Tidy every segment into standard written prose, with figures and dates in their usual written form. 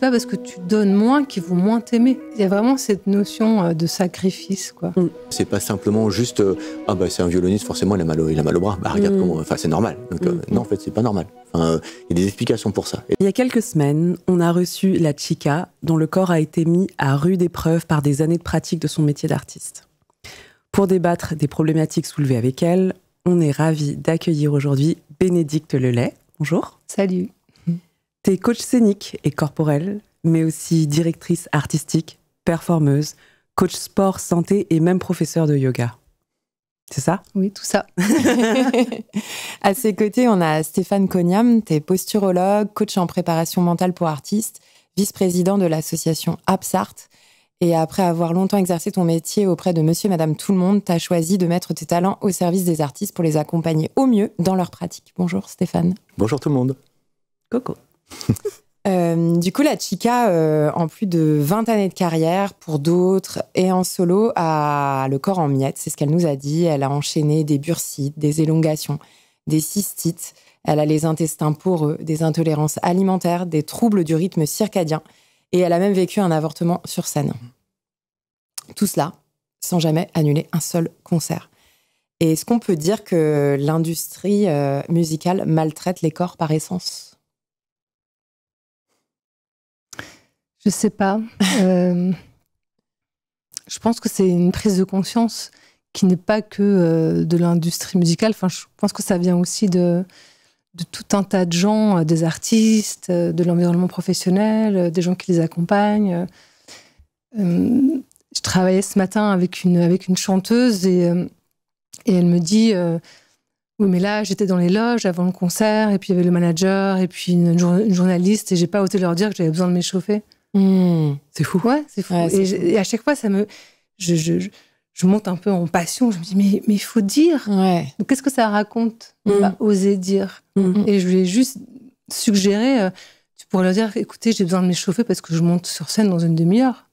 c'est pas parce que tu donnes moins qu'ils vont moins t'aimer. Il y a vraiment cette notion de sacrifice, quoi. C'est pas simplement juste c'est un violoniste, forcément il a mal au bras. Bah regarde comment, c'est normal. Donc non, en fait c'est pas normal. Il y a des explications pour ça. Il y a quelques semaines, on a reçu la chica, dont le corps a été mis à rude épreuve par des années de pratique de son métier d'artiste. Pour débattre des problématiques soulevées avec elle, on est ravis d'accueillir aujourd'hui Bénédicte Lelay. Bonjour. Salut. T'es coach scénique et corporel, mais aussi directrice artistique, performeuse, coach sport, santé et même professeur de yoga. C'est ça ? Oui, tout ça. À ses côtés, on a Stéphane Cognam, t'es posturologue, coach en préparation mentale pour artistes, vice-président de l'association Absart. Et après avoir longtemps exercé ton métier auprès de monsieur et madame tout le monde, t'as choisi de mettre tes talents au service des artistes pour les accompagner au mieux dans leur pratique. Bonjour Stéphane. Bonjour tout le monde. Coco. Du coup, la chica, en plus de 20 années de carrière, pour d'autres, et en solo, a le corps en miettes. C'est ce qu'elle nous a dit. Elle a enchaîné des bursites, des élongations, des cystites. Elle a les intestins poreux, des intolérances alimentaires, des troubles du rythme circadien. Et elle a même vécu un avortement sur scène. Tout cela sans jamais annuler un seul concert. Et est-ce qu'on peut dire que l'industrie musicale maltraite les corps par essence ? Je sais pas. Je pense que c'est une prise de conscience qui n'est pas que de l'industrie musicale. Enfin, je pense que ça vient aussi de tout un tas de gens, des artistes, de l'environnement professionnel, des gens qui les accompagnent. Je travaillais ce matin avec une chanteuse et elle me dit oui, mais là, j'étais dans les loges avant le concert et puis il y avait le manager et puis une journaliste et j'ai pas osé leur dire que j'avais besoin de m'échauffer. C'est fou. Ouais, c'est fou. Ouais, et à chaque fois, je monte un peu en passion. Je me dis, mais il faut dire. Ouais. Donc, qu'est-ce que ça raconte de pas oser dire? Et je lui ai juste suggéré, tu pourrais leur dire, écoutez, j'ai besoin de m'échauffer parce que je monte sur scène dans une demi-heure.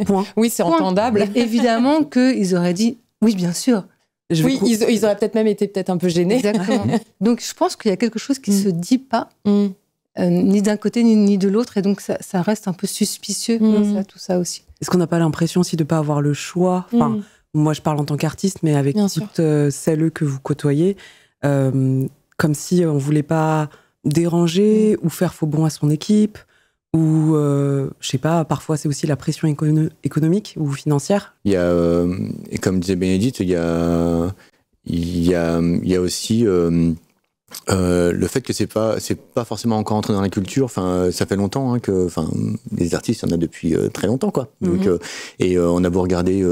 Point. Oui, c'est entendable. Et évidemment qu'ils auraient dit, oui, bien sûr. Ils auraient peut-être même été un peu gênés. Exactement. Donc, je pense qu'il y a quelque chose qui ne se dit pas. Ni d'un côté ni de l'autre, et donc ça reste un peu suspicieux, tout ça aussi. Est-ce qu'on n'a pas l'impression aussi de ne pas avoir le choix ? Enfin, moi, je parle en tant qu'artiste, mais avec toutes celles que vous côtoyez, comme si on ne voulait pas déranger ou faire faux bond à son équipe, ou, je sais pas, parfois c'est aussi la pression économique ou financière. Il y a, et comme disait Bénédicte, il y a aussi... le fait que c'est pas forcément encore entré dans la culture, enfin ça fait longtemps que les artistes, il y en a depuis très longtemps quoi. Donc on a beau regarder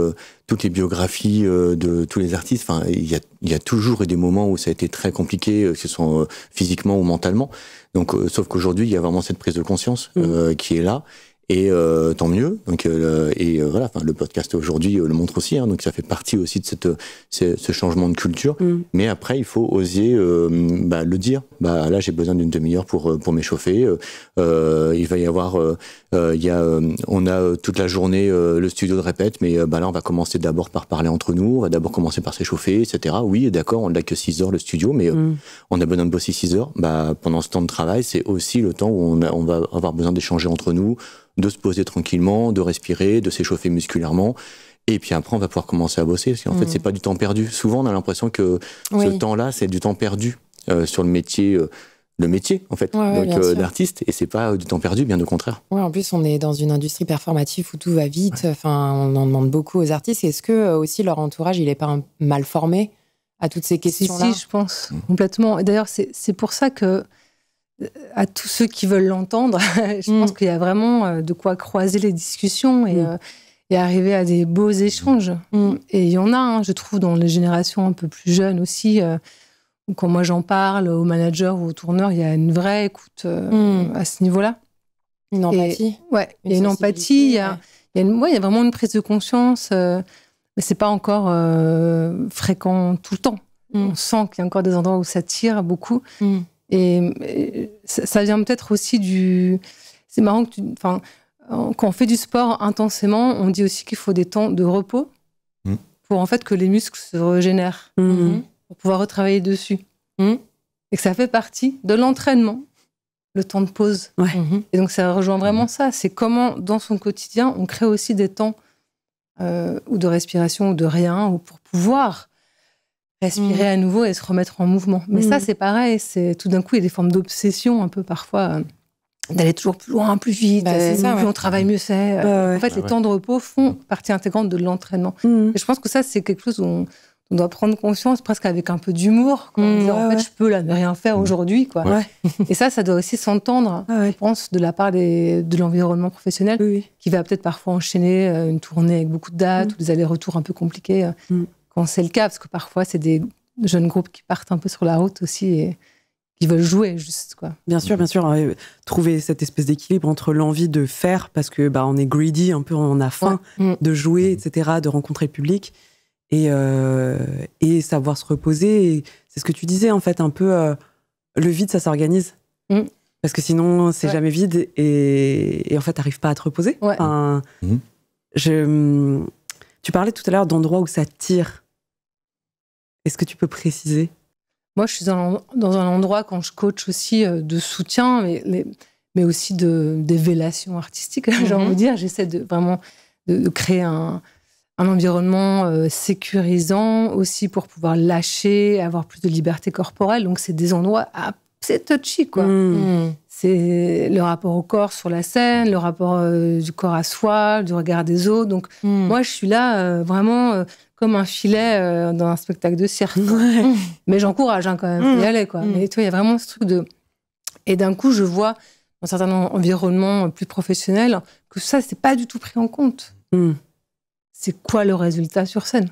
toutes les biographies de tous les artistes, enfin il y a toujours eu des moments où ça a été très compliqué, que ce soit physiquement ou mentalement. Donc sauf qu'aujourd'hui il y a vraiment cette prise de conscience qui est là. Et tant mieux. Donc voilà, enfin le podcast aujourd'hui le montre aussi. Donc ça fait partie aussi de ce changement de culture. Mais après il faut oser le dire. Là j'ai besoin d'une demi-heure pour m'échauffer. Il va y avoir on a toute la journée le studio de répète, mais là on va commencer d'abord par parler entre nous. On va d'abord commencer par s'échauffer, etc. Oui, d'accord, on n'a que 6 heures le studio, mais on a besoin de bosser 6 heures. Pendant ce temps de travail, c'est aussi le temps où on va avoir besoin d'échanger entre nous, de se poser tranquillement, de respirer, de s'échauffer musculairement. Et puis après, on va pouvoir commencer à bosser. Parce qu'en fait, c'est pas du temps perdu. Souvent, on a l'impression que ce temps-là, c'est du temps perdu sur le métier en fait, d'artiste. Et c'est pas du temps perdu, bien au contraire. Ouais, en plus, on est dans une industrie performative où tout va vite. Enfin, on en demande beaucoup aux artistes. Est-ce que aussi leur entourage, il est pas mal formé à toutes ces questions-là ? Si, je pense complètement. Et d'ailleurs, c'est pour ça que à tous ceux qui veulent l'entendre, je pense qu'il y a vraiment de quoi croiser les discussions et arriver à des beaux échanges. Et il y en a, je trouve, dans les générations un peu plus jeunes aussi. Quand moi j'en parle aux managers ou aux tourneurs, il y a une vraie écoute à ce niveau-là. Une empathie. Il y a une empathie, il y a vraiment une prise de conscience, mais c'est pas encore fréquent tout le temps. On sent qu'il y a encore des endroits où ça tire beaucoup. Et ça vient peut-être aussi du... C'est marrant que quand on fait du sport intensément, on dit aussi qu'il faut des temps de repos pour en fait que les muscles se régénèrent, pour pouvoir retravailler dessus. Et que ça fait partie de l'entraînement. le temps de pause. Ouais. Et donc, ça rejoint vraiment ça. C'est comment, dans son quotidien, on crée aussi des temps ou de respiration ou de rien, ou pour pouvoir respirer à nouveau et se remettre en mouvement. Mais ça, c'est pareil. Tout d'un coup, il y a des formes d'obsession un peu parfois, d'aller toujours plus loin, plus vite. Plus on travaille, mieux c'est. En fait, les temps de repos font partie intégrante de l'entraînement. Et je pense que ça, c'est quelque chose où on doit prendre conscience, presque avec un peu d'humour. En fait, je peux là ne rien faire aujourd'hui, quoi. Et ça doit aussi s'entendre, je pense, de la part de l'environnement professionnel, qui va peut-être parfois enchaîner une tournée avec beaucoup de dates ou des allers-retours un peu compliqués, quand c'est le cas, parce que parfois, c'est des jeunes groupes qui partent un peu sur la route aussi et qui veulent jouer, juste, quoi. Bien sûr. Trouver cette espèce d'équilibre entre l'envie de faire, parce que on est greedy, un peu, on a faim de jouer, etc., de rencontrer le public, et savoir se reposer. Et c'est ce que tu disais, en fait, un peu, le vide, ça s'organise. Parce que sinon, c'est jamais vide, et en fait, t'arrives pas à te reposer. Tu parlais tout à l'heure d'endroits où ça tire. Est-ce que tu peux préciser ? Moi, je suis dans un endroit, quand je coach aussi, de soutien, mais aussi d'évélation artistique, j'ai envie de dire. J'essaie vraiment de créer un environnement sécurisant aussi pour pouvoir lâcher, avoir plus de liberté corporelle. Donc, c'est des endroits assez touchy, quoi. C'est le rapport au corps sur la scène, le rapport du corps à soi, du regard des autres. Donc, moi, je suis là vraiment comme un filet dans un spectacle de cirque. Mais j'encourage quand même, y aller, quoi. Mais tu vois, il y a vraiment ce truc de... Et d'un coup, je vois dans certains environnements plus professionnels que ça, c'est pas du tout pris en compte. C'est quoi le résultat sur scène ?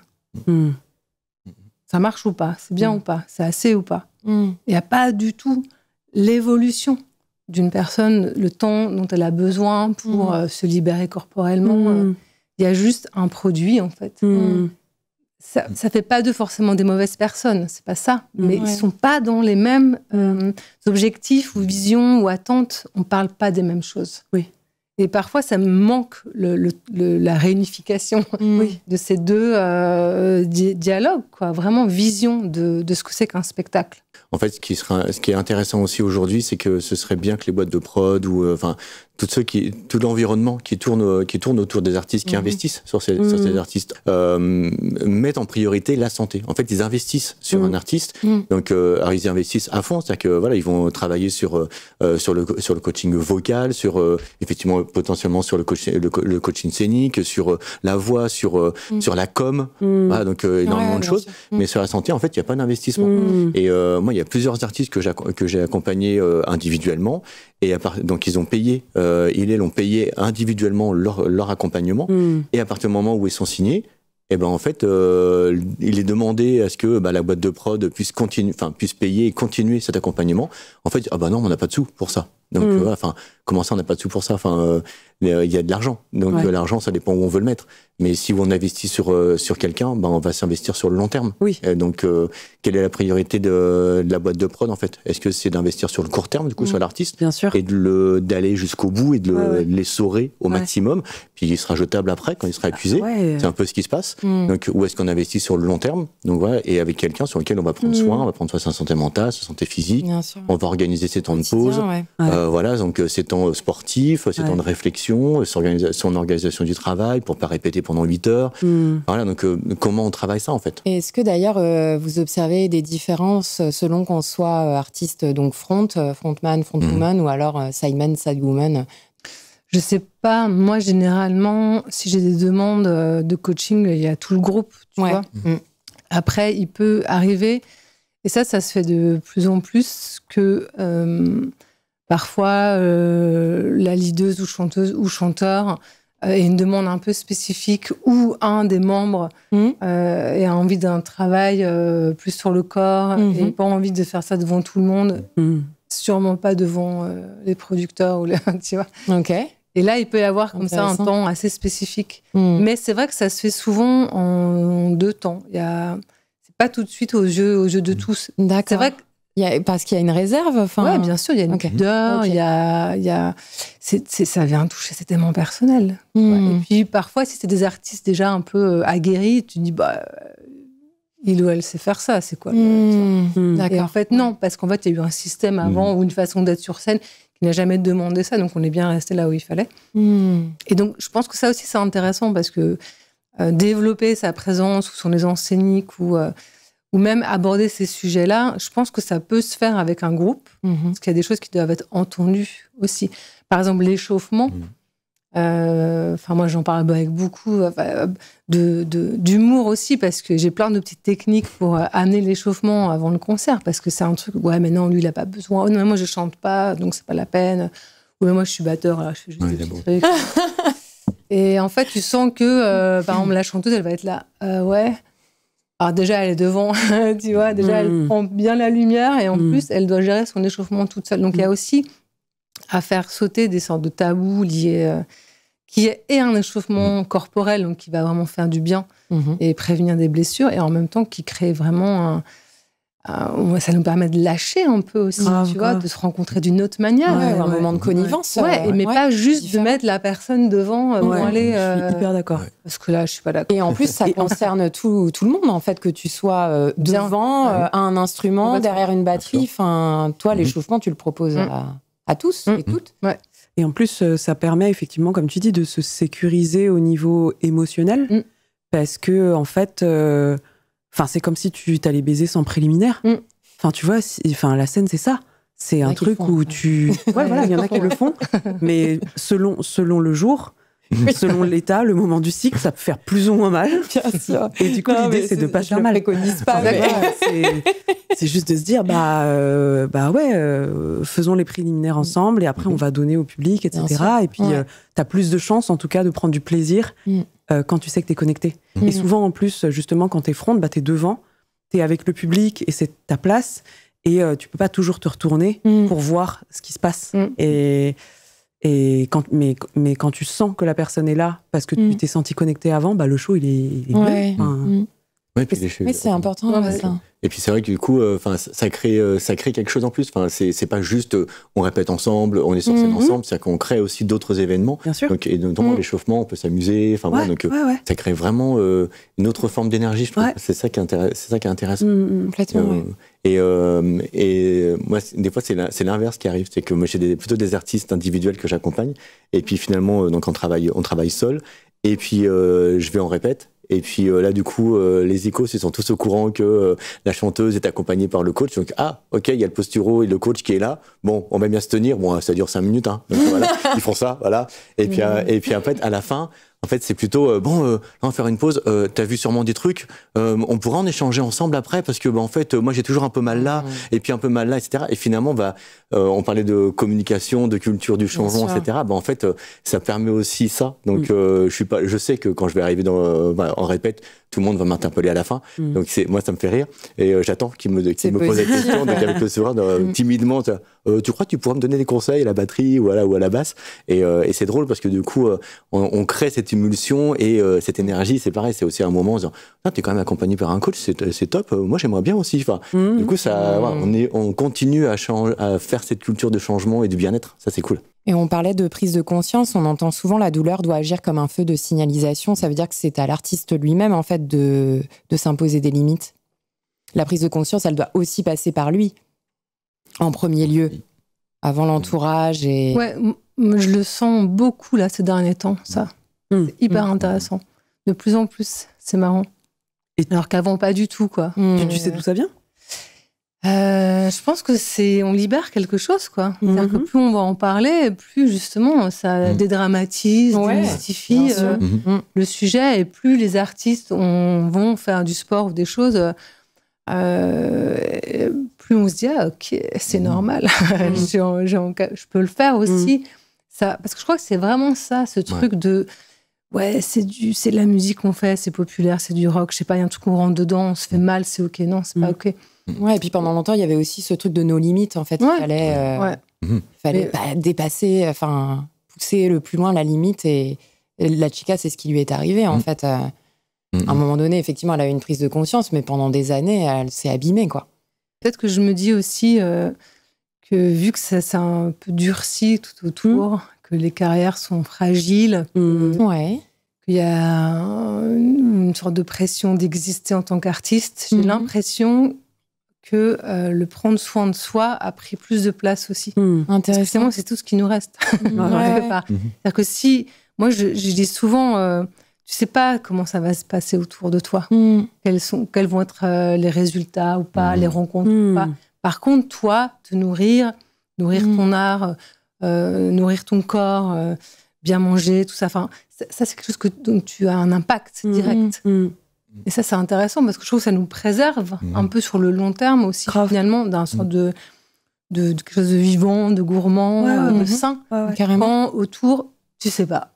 Ça marche ou pas ? C'est bien ou pas ? C'est assez ou pas ? Il n'y a pas du tout l'évolution d'une personne, le temps dont elle a besoin pour se libérer corporellement. Il y a juste un produit, en fait. Ça fait pas d'eux forcément des mauvaises personnes, c'est pas ça. Mais ils sont pas dans les mêmes objectifs ou visions ou attentes. On parle pas des mêmes choses. Et parfois, ça me manque la réunification de ces deux dialogues, quoi. Vraiment vision de ce que c'est qu'un spectacle. En fait, ce qui est intéressant aussi aujourd'hui, c'est que ce serait bien que les boîtes de prod ou tout l'environnement qui tourne autour des artistes, qui investissent sur ces artistes, mettent en priorité la santé. En fait, ils investissent sur un artiste. Donc, alors ils y investissent à fond, c'est-à-dire que voilà, ils vont travailler sur le coaching vocal, effectivement potentiellement sur le coaching scénique, sur la voix, sur la com. Voilà, donc énormément de choses. Mais sur la santé, en fait, il n'y a pas d'investissement. Et moi, il y a plusieurs artistes que j'ai accompagnés individuellement, et donc ils ont payé. Ils l'ont payé individuellement leur accompagnement, et à partir du moment où ils sont signés, et en fait, il est demandé à ce que la boîte de prod puisse payer et continuer cet accompagnement. En fait, non, on n'a pas de sous pour ça. Donc, comment ça, on n'a pas de sous pour ça ? Il y a de l'argent. Donc, l'argent, ça dépend où on veut le mettre. Mais si on investit sur quelqu'un, on va s'investir sur le long terme. Donc, quelle est la priorité de la boîte de prod, en fait ? Est-ce que c'est d'investir sur le court terme, du coup, sur l'artiste ? Bien sûr. Et d'aller jusqu'au bout et de l'essorer au maximum. Puis, il sera jetable après, quand il sera épuisé. C'est un peu ce qui se passe. Donc, où est-ce qu'on investit sur le long terme ? Donc, voilà. Et avec quelqu'un sur lequel on va prendre soin, on va prendre soin de sa santé mentale, sa santé physique. On va organiser ses temps de pause. Voilà, donc ces temps sportifs, ces temps de réflexion, son organisation du travail pour pas répéter pendant 8 heures. Voilà, donc comment on travaille ça, en fait. Et est-ce que d'ailleurs vous observez des différences selon qu'on soit artiste, donc frontman, frontwoman, ou alors sideman, sidewoman ? Je sais pas, moi généralement, si j'ai des demandes de coaching, il y a tout le groupe, tu vois. Après, il peut arriver, et ça se fait de plus en plus, que parfois la leaduse ou chanteuse ou chanteur ait une demande un peu spécifique, ou un des membres ait envie d'un travail plus sur le corps, et pas envie de faire ça devant tout le monde, sûrement pas devant les producteurs ou tu vois. Et là, il peut y avoir comme ça un temps assez spécifique. Mais c'est vrai que ça se fait souvent en 2 temps. C'est pas tout de suite aux yeux de tous. D'accord. C'est vrai que parce qu'il y a une réserve. Oui, bien sûr, il y a une pudeur, ça vient toucher, c'est tellement personnel. Et puis parfois, si c'est des artistes déjà un peu aguerris, tu te dis, il ou elle sait faire ça, c'est quoi Et en fait, non, parce qu'en fait, il y a eu un système avant ou une façon d'être sur scène qui n'a jamais demandé ça, donc on est bien resté là où il fallait. Et donc, je pense que ça aussi, c'est intéressant parce que développer sa présence ou son aisance scénique ou même aborder ces sujets-là, je pense que ça peut se faire avec un groupe, parce qu'il y a des choses qui doivent être entendues aussi. Par exemple, l'échauffement. Moi, j'en parle avec beaucoup d'humour aussi, parce que j'ai plein de petites techniques pour amener l'échauffement avant le concert, parce que c'est un truc, ouais, mais non, lui, il n'a pas besoin. Oh, non, moi, je chante pas, donc c'est pas la peine. Ou moi, je suis batteur, alors je fais juste des petits trucs. Et en fait, tu sens que, par exemple, la chanteuse, elle va être là. Ouais. Alors déjà, elle est devant, tu vois. Déjà, elle prend bien la lumière et en plus, elle doit gérer son échauffement toute seule. Donc, il y a aussi à faire sauter des sortes de tabous liés, qui est un échauffement corporel, donc qui va vraiment faire du bien et prévenir des blessures, et en même temps qui crée vraiment ça nous permet de lâcher un peu aussi, tu vois, de se rencontrer d'une autre manière. Un moment de connivence. Mais pas juste de mettre la personne devant pour aller... Je suis hyper d'accord. Parce que là, je suis pas d'accord. Et en plus, ça concerne tout le monde, en fait, que tu sois devant un instrument, derrière une batterie. Enfin, toi, l'échauffement, tu le proposes à tous et toutes. Et en plus, ça permet effectivement, comme tu dis, de se sécuriser au niveau émotionnel. Parce que, en fait... c'est comme si tu t'allais baiser sans préliminaire. Enfin, tu vois, la scène, c'est ça. C'est un truc où tu... Ouais, voilà, il y en a qui le font. Mais selon le jour, selon l'état, le moment du cycle, ça peut faire plus ou moins mal. Bien sûr. Et du coup, l'idée, c'est de pas faire mal. Je ne préconise pas. C'est juste de se dire, faisons les préliminaires ensemble et après, on va donner au public, etc. Et puis, tu as plus de chances, en tout cas, de prendre du plaisir quand tu sais que tu es connecté. Et souvent, en plus, justement, quand tu es front, tu es devant, tu es avec le public et c'est ta place. Et tu peux pas toujours te retourner pour voir ce qui se passe. Mais quand tu sens que la personne est là, parce que tu t'es senti connecté avant, le show, il est bleu. Mais c'est important. Ça. Et puis c'est vrai que du coup, ça crée quelque chose en plus. C'est pas juste on répète ensemble, on est sur scène ensemble, c'est qu'on crée aussi d'autres événements. Bien sûr. Donc, et notamment l'échauffement, on peut s'amuser. Ça crée vraiment une autre forme d'énergie, je trouve. C'est ça qui est intéressant. Complètement. Et moi, des fois, c'est l'inverse qui arrive. C'est que moi, j'ai plutôt des artistes individuels que j'accompagne. Et puis finalement, donc on travaille seul. Et puis je vais en répète. Et puis là, du coup, les icos, ils sont tous au courant que la chanteuse est accompagnée par le coach. Donc, ok, il y a le posturo et le coach qui est là. Bon, on va bien se tenir. Bon, ça dure 5 minutes. Hein. Donc, voilà, ils font ça, voilà. Et puis en fait, à la fin, en fait, c'est plutôt on va faire une pause. T'as vu sûrement des trucs. On pourra en échanger ensemble après parce que en fait, moi j'ai toujours un peu mal là et puis un peu mal là, etc. Et finalement, on parlait de communication, de culture du changement, etc. En fait, ça permet aussi ça. Donc je sais que quand je vais arriver en répète, tout le monde va m'interpeller à la fin. Donc moi ça me fait rire et j'attends qu'il me pose la question. Donc avec le sourire, timidement, tu crois que tu pourras me donner des conseils à la batterie ou à la basse? Et c'est drôle parce que du coup, on crée cette émulsion et cette énergie. C'est pareil, c'est aussi un moment où t'es quand même accompagné par un coach, c'est top. Moi j'aimerais bien aussi. Du coup, on continue à faire cette culture de changement et du bien-être. Ça c'est cool. Et on parlait de prise de conscience, on entend souvent la douleur doit agir comme un feu de signalisation. Ça veut dire que c'est à l'artiste lui-même, en fait, de s'imposer des limites. La prise de conscience, elle doit aussi passer par lui, en premier lieu, avant l'entourage. Et... Ouais, je le sens beaucoup, là, ces derniers temps, ça. C'est hyper intéressant. De plus en plus, c'est marrant. Alors qu'avant, pas du tout, quoi. Tu sais d'où ça vient ? Je pense que on libère quelque chose, quoi. C'est-à-dire que plus on va en parler, plus justement ça dédramatise, démystifie le sujet, et plus les artistes vont faire du sport ou des choses, plus on se dit ok, c'est normal, je peux le faire aussi. Ça, parce que je crois que c'est vraiment ça, ce truc de c'est de la musique qu'on fait, c'est populaire, c'est du rock, je sais pas, il y a un truc qu'on rentre dedans, on se fait mal, c'est ok, non, c'est pas ok. Ouais, et puis pendant longtemps, il y avait aussi ce truc de nos limites, en fait. Il fallait dépasser, pousser le plus loin la limite. Et la Chica, c'est ce qui lui est arrivé, en fait. À un moment donné, effectivement, elle a eu une prise de conscience, mais pendant des années, elle s'est abîmée, quoi. Peut-être que je me dis aussi que vu que ça s'est un peu durci tout autour, que les carrières sont fragiles, qu'il y a une sorte de pression d'exister en tant qu'artiste, j'ai l'impression que le prendre soin de soi a pris plus de place aussi. Intéressant. C'est tout ce qui nous reste. C'est-à-dire que si... Moi, je dis souvent, tu sais pas comment ça va se passer autour de toi. Quels vont être les résultats ou pas, les rencontres ou pas. Par contre, toi, te nourrir ton art, nourrir ton corps, bien manger, tout ça. Enfin, ça, c'est quelque chose dont tu as un impact direct. Et ça, c'est intéressant parce que je trouve que ça nous préserve un peu sur le long terme aussi, finalement, d'un sorte de quelque chose de vivant, de gourmand, de sain. Carrément. Autour, tu sais pas.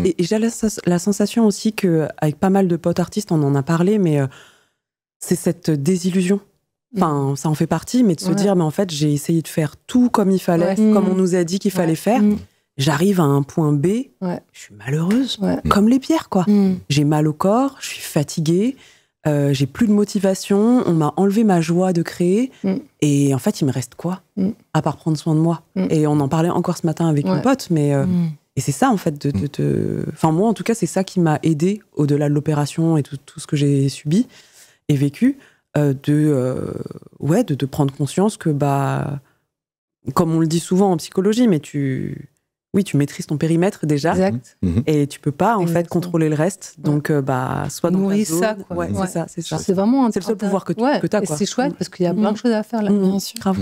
Et j'ai la sensation aussi qu'avec pas mal de potes artistes, on en a parlé, mais c'est cette désillusion. Enfin, ça en fait partie, mais de se dire, mais en fait, j'ai essayé de faire tout comme il fallait, comme on nous a dit qu'il fallait faire. J'arrive à un point B, je suis malheureuse, comme les pierres, quoi. J'ai mal au corps, je suis fatiguée, j'ai plus de motivation, on m'a enlevé ma joie de créer, et en fait, il me reste quoi à part prendre soin de moi. Et on en parlait encore ce matin avec une pote, mais... Et c'est ça, en fait, Enfin, moi, en tout cas, c'est ça qui m'a aidée, au-delà de l'opération et tout ce que j'ai subi et vécu, de prendre conscience que, comme on le dit souvent en psychologie, mais tu maîtrises ton périmètre déjà. Exact. Et tu peux pas, en fait, contrôler le reste. Donc, soit dans nourrir ta zone. ça, quoi. C'est ça. C'est vraiment c'est le seul pouvoir que tu as, quoi. C'est chouette, parce qu'il y a plein de choses à faire là. Bien sûr. Grave.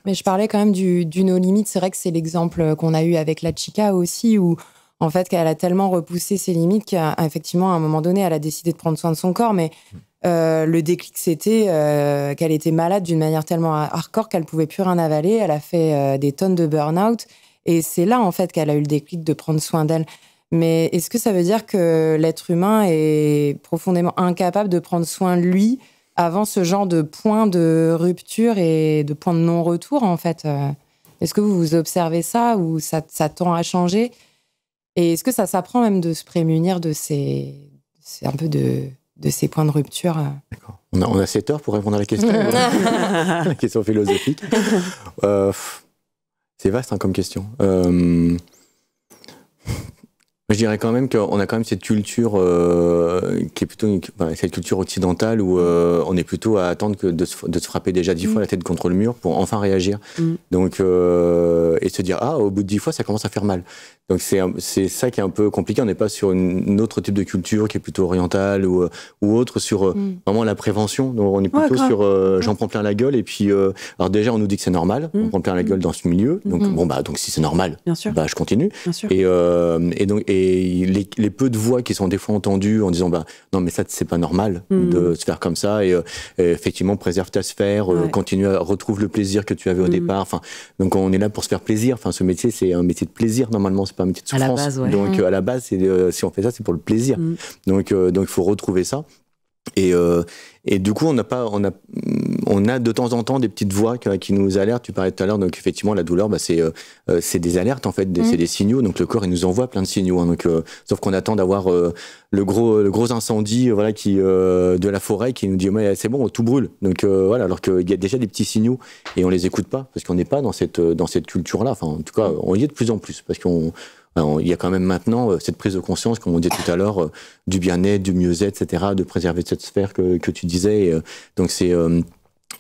Mais je parlais quand même du No Limit. C'est vrai que c'est l'exemple qu'on a eu avec la Chica aussi, où en fait, qu'elle a tellement repoussé ses limites qu'effectivement, à un moment donné, elle a décidé de prendre soin de son corps. Mais le déclic, c'était qu'elle était malade d'une manière tellement hardcore qu'elle pouvait plus rien avaler. Elle a fait des tonnes de burn-out. Et c'est là, en fait, qu'elle a eu le déclic de prendre soin d'elle. Mais est-ce que ça veut dire que l'être humain est profondément incapable de prendre soin de lui avant ce genre de point de rupture et de point de non-retour, en fait? Est-ce que vous observez ça ou ça tend à changer? Et est-ce que ça s'apprend même de se prémunir de ces points de rupture? D'accord. On a 7 heures pour répondre à la question. La question philosophique. C'est vaste comme question. Je dirais quand même qu'on a quand même cette culture qui est plutôt cette culture occidentale où on est plutôt à attendre de se frapper déjà 10 fois la tête contre le mur pour enfin réagir. Donc, et se dire, au bout de 10 fois, ça commence à faire mal. Donc c'est ça qui est un peu compliqué. On n'est pas sur un autre type de culture qui est plutôt orientale ou autre, sur vraiment la prévention. Donc on est plutôt sur j'en prends plein la gueule. Et puis, alors déjà, on nous dit que c'est normal, on prend plein la gueule dans ce milieu. Donc donc si c'est normal, je continue. Et les peu de voix qui sont des fois entendues en disant non mais ça c'est pas normal de se faire comme ça, et effectivement préserve ta sphère, continue à retrouve le plaisir que tu avais au départ. Enfin, donc on est là pour se faire plaisir. Enfin, ce métier c'est un métier de plaisir normalement, c'est pas un métier de souffrance. À la base, donc à la base, si on fait ça, c'est pour le plaisir. Donc il faut retrouver ça. Et du coup, on a de temps en temps des petites voix qui nous alertent. Tu parlais tout à l'heure, donc effectivement, la douleur, c'est des alertes en fait, c'est des signaux. Donc le corps, il nous envoie plein de signaux. Hein, donc, sauf qu'on attend d'avoir le gros incendie, de la forêt qui nous dit c'est bon, tout brûle. Donc alors qu'il y a déjà des petits signaux et on les écoute pas parce qu'on n'est pas dans cette culture-là. Enfin, en tout cas, on y est de plus en plus parce il y a quand même maintenant cette prise de conscience, comme on disait tout à l'heure, du bien-être, du mieux-être, etc., de préserver cette sphère que tu disais. Et, donc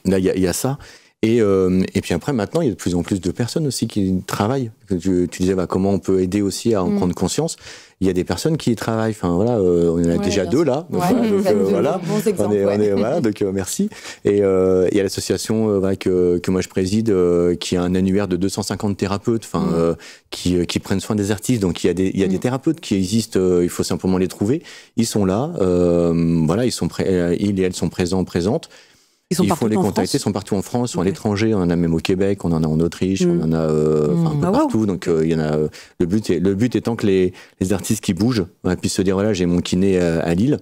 là, il y a ça. Et puis après, maintenant, il y a de plus en plus de personnes aussi qui travaillent. Tu disais comment on peut aider aussi à en prendre conscience. Il y a des personnes qui y travaillent. Enfin voilà, on en a déjà 2 là. Donc, voilà, donc merci. Et il y a l'association que moi je préside, qui a un annuaire de 250 thérapeutes, qui prennent soin des artistes. Donc il y a des thérapeutes qui existent. Il faut simplement les trouver. Ils sont là. Ils sont ils et elles sont présentes. Il faut les contacter, ils sont partout en France, ils sont à l'étranger, on en a même au Québec, on en a en Autriche, on en a un peu partout. Donc il y en a. Le but étant que les artistes qui bougent puissent se dire voilà, j'ai mon kiné à Lille.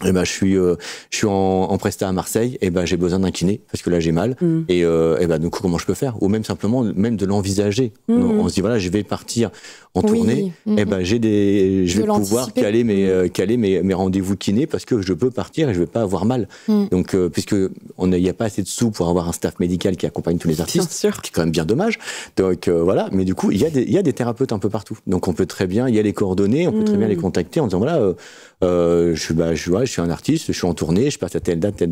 Et je suis en prestat à Marseille, et j'ai besoin d'un kiné parce que là j'ai mal. Et du coup comment je peux faire? Ou même simplement de l'envisager. On se dit voilà, je vais partir en tournée, je vais pouvoir caler mes rendez-vous kiné parce que je peux partir et je vais pas avoir mal. Donc puisque il n'y a pas assez de sous pour avoir un staff médical qui accompagne tous les artistes, ce qui est quand même bien dommage. Donc voilà, mais du coup il y a des thérapeutes un peu partout. Donc on peut très bien, il y a les coordonnées, on peut très bien les contacter en disant voilà, je je suis un artiste, je suis en tournée, je passe à telle date,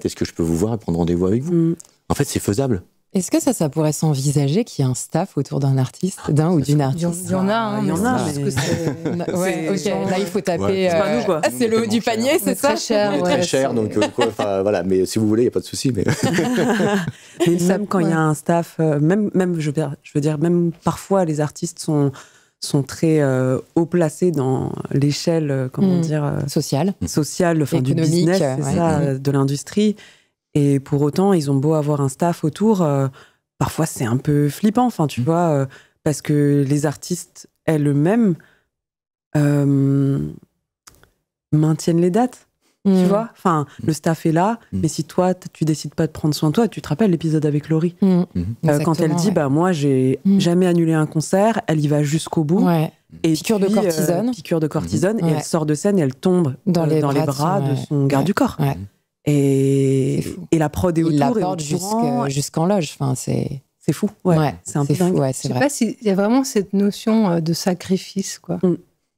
est-ce que je peux vous voir et prendre rendez-vous avec vous? En fait, c'est faisable. Est-ce que ça pourrait s'envisager qu'il y ait un staff autour d'un artiste, ou d'une artiste? Il y en a, Là, il faut taper. C'est pas nous, quoi. C'est le haut du panier, c'est ça? Très cher. Très cher, donc voilà. Mais si vous voulez, il n'y a pas de souci. Mais même quand il y a un staff, je veux dire, même parfois, les artistes sont très haut placés dans l'échelle, sociale, enfin, du business, c'est ça, de l'industrie. Et pour autant, ils ont beau avoir un staff autour, parfois c'est un peu flippant, enfin, tu vois, parce que les artistes elles-mêmes maintiennent les dates, tu vois. Enfin, le staff est là, mais si toi, tu décides pas de prendre soin de toi, tu te rappelles l'épisode avec Laurie, quand elle dit, moi, j'ai jamais annulé un concert, elle y va jusqu'au bout. Ouais. Et piqûre de cortisone. Et elle sort de scène et elle tombe dans les bras de son garde du corps. Ouais. Et la prod est autour. Il la porte jusqu'en loge. Enfin, c'est fou. Ouais. C'est un peu dingue. Ouais, je sais pas s'il y a vraiment cette notion de sacrifice, quoi.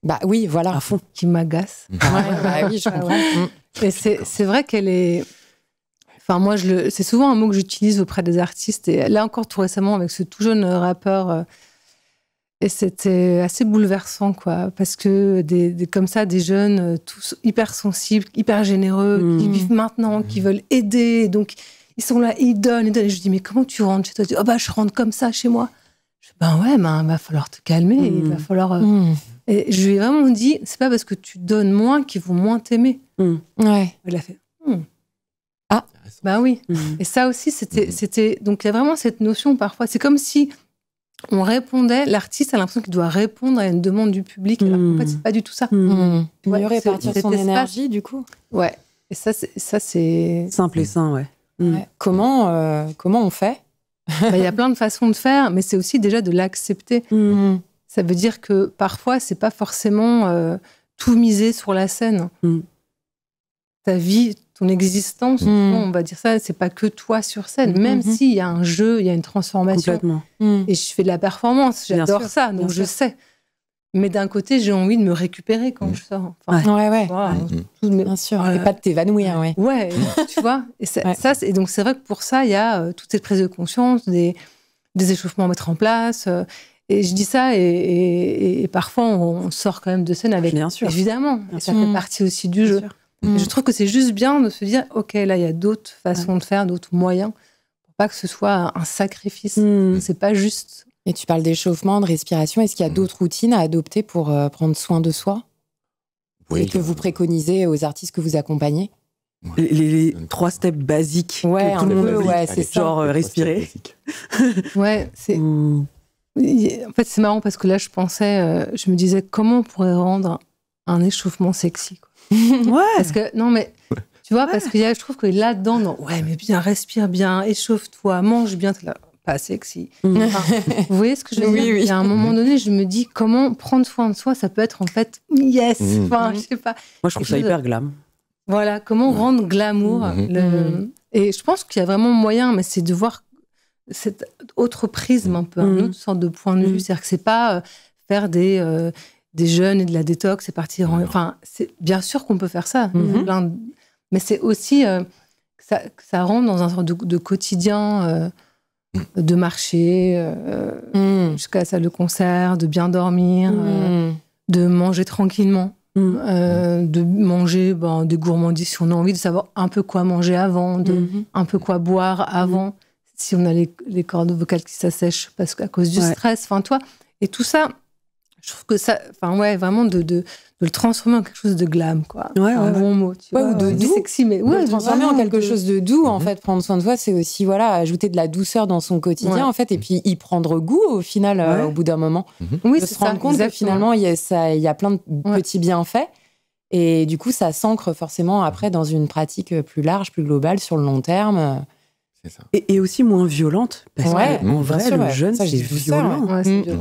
Bah oui, voilà. À fond. Qui m'agace. Oui, je comprends. Et c'est vrai qu'elle est... Enfin, moi, c'est souvent un mot que j'utilise auprès des artistes. Et là encore, tout récemment, avec ce tout jeune rappeur... Et c'était assez bouleversant, quoi, parce que comme ça, des jeunes tous hyper sensibles, hyper généreux, qui vivent maintenant, qui veulent aider, donc ils sont là, ils donnent. Et je dis, mais comment tu rentres chez toi? Tu dis, je rentre comme ça chez moi. Je dis, va falloir te calmer, il va falloir... Et je lui ai vraiment dit, c'est pas parce que tu donnes moins qu'ils vont moins t'aimer. Ouais. Il a fait, oui. Et ça aussi, c'était... Donc il y a vraiment cette notion parfois, c'est comme si... on répondait, l'artiste a l'impression qu'il doit répondre à une demande du public, alors qu'en fait, c'est pas du tout ça. Mieux répartir son énergie, du coup. Ouais. Et ça, c'est... Simple et sain, ouais. Comment on fait? Il y a plein de façons de faire, mais c'est aussi déjà de l'accepter. Ça veut dire que parfois, c'est pas forcément tout miser sur la scène. Ta vie, ton existence, on va dire ça, c'est pas que toi sur scène, même s'il y a un jeu, il y a une transformation. Complètement. Et je fais de la performance, j'adore ça, donc je sais. Mais d'un côté, j'ai envie de me récupérer quand je sors. Enfin, bien sûr. Et pas de t'évanouir, Ouais, tu vois. Et donc, c'est vrai que pour ça, il y a toute cette prise de conscience, des échauffements à mettre en place. Et je dis ça, et parfois, on sort quand même de scène avec... Bien sûr. Évidemment. Et ça fait partie aussi du jeu. Et je trouve que c'est juste bien de se dire, OK, là, il y a d'autres façons de faire, d'autres moyens, pour pas que ce soit un sacrifice. C'est pas juste... Et tu parles d'échauffement, de respiration. Est-ce qu'il y a d'autres routines à adopter pour prendre soin de soi? Et que vous préconisez aux artistes que vous accompagnez? Les 3 steps basiques. Ouais, un peu, c'est ça. Genre respirer. c'est... En fait, c'est marrant parce que là, je me disais, comment on pourrait rendre un échauffement sexy, quoi. Parce que, non, mais... Tu vois, parce que je trouve que là-dedans, mais bien, respire bien, échauffe-toi, mange bien, là, pas sexy. Enfin, vous voyez ce que je veux dire? Oui. Et à un moment donné, je me dis, comment prendre soin de soi, ça peut être en fait, enfin, je sais pas. Moi, je trouve ça hyper glam. Voilà, comment rendre glamour. Et je pense qu'il y a vraiment moyen, mais c'est de voir cette autre prisme un peu, une autre sorte de point de vue. C'est-à-dire que c'est pas faire des jeûnes et de la détox, c'est partir Enfin, c'est bien sûr qu'on peut faire ça, mais c'est aussi que ça rentre dans un sorte de quotidien de marcher jusqu'à la salle de concert, de bien dormir, de manger tranquillement, de manger des gourmandises si on a envie, de savoir un peu quoi manger avant, un peu quoi boire avant, si on a les cordes vocales qui s'assèchent parce qu'à cause du stress, enfin toi, et tout ça, je trouve que ça, vraiment de le transformer en quelque chose de glam, quoi. Un bon mot, tu vois. Ou de doux. Sexy, mais le transformer en quelque chose de doux, en fait. Prendre soin de soi, c'est aussi, ajouter de la douceur dans son quotidien, en fait, et puis y prendre goût, au final, au bout d'un moment. Oui, de se rendre compte que finalement, il y a plein de petits bienfaits. Et du coup, ça s'ancre forcément après dans une pratique plus large, plus globale, sur le long terme. C'est ça. Et aussi moins violente, parce qu'en vrai, le jeûne, c'est violent.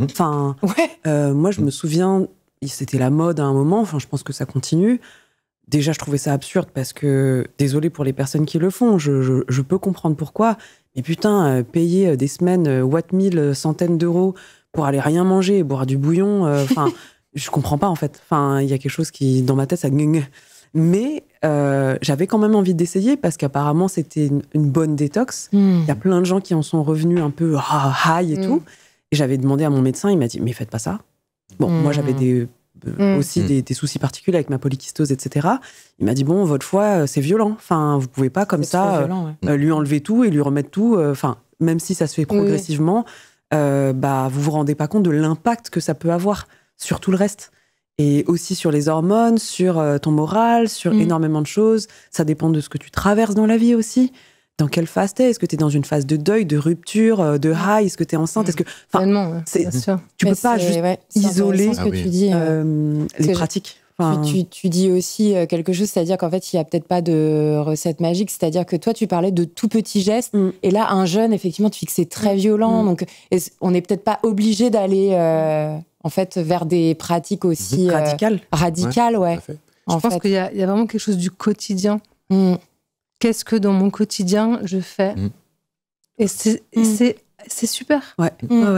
Enfin, moi, je me souviens, c'était la mode à un moment, je pense que ça continue. Déjà, je trouvais ça absurde parce que, désolé pour les personnes qui le font, je peux comprendre pourquoi, mais putain, payer des semaines, centaines d'euros pour aller rien manger et boire du bouillon, je comprends pas, en fait. Il y a quelque chose qui, dans ma tête, ça... Mais j'avais quand même envie d'essayer parce qu'apparemment, c'était une bonne détox. Il y a plein de gens qui en sont revenus un peu high et tout. Et j'avais demandé à mon médecin, il m'a dit, mais faites pas ça. Bon, moi, j'avais aussi des soucis particuliers avec ma polykystose, etc. Il m'a dit, bon, votre foie, c'est violent. Enfin, vous pouvez pas comme ça lui enlever tout et lui remettre tout. Enfin, même si ça se fait progressivement, vous vous rendez pas compte de l'impact que ça peut avoir sur tout le reste. Et aussi sur les hormones, sur ton moral, sur énormément de choses. Ça dépend de ce que tu traverses dans la vie aussi. Dans quelle phase t'es ? Est-ce que t'es dans une phase de deuil, de rupture, de high ? Est-ce que t'es enceinte ? Est-ce que, bien sûr. Tu peux pas juste isoler ce que tu dis, les pratiques. Tu dis aussi quelque chose, c'est-à-dire qu'en fait, il n'y a peut-être pas de recette magique. C'est-à-dire que toi, tu parlais de tout petits gestes. Et là, un jeûne, effectivement, tu dis que c'est très violent. Donc, on n'est peut-être pas obligé d'aller en fait, vers des pratiques aussi radicales. Ouais. Je pense qu'il y a vraiment quelque chose du quotidien. Qu'est-ce que dans mon quotidien, je fais ? Et c'est super.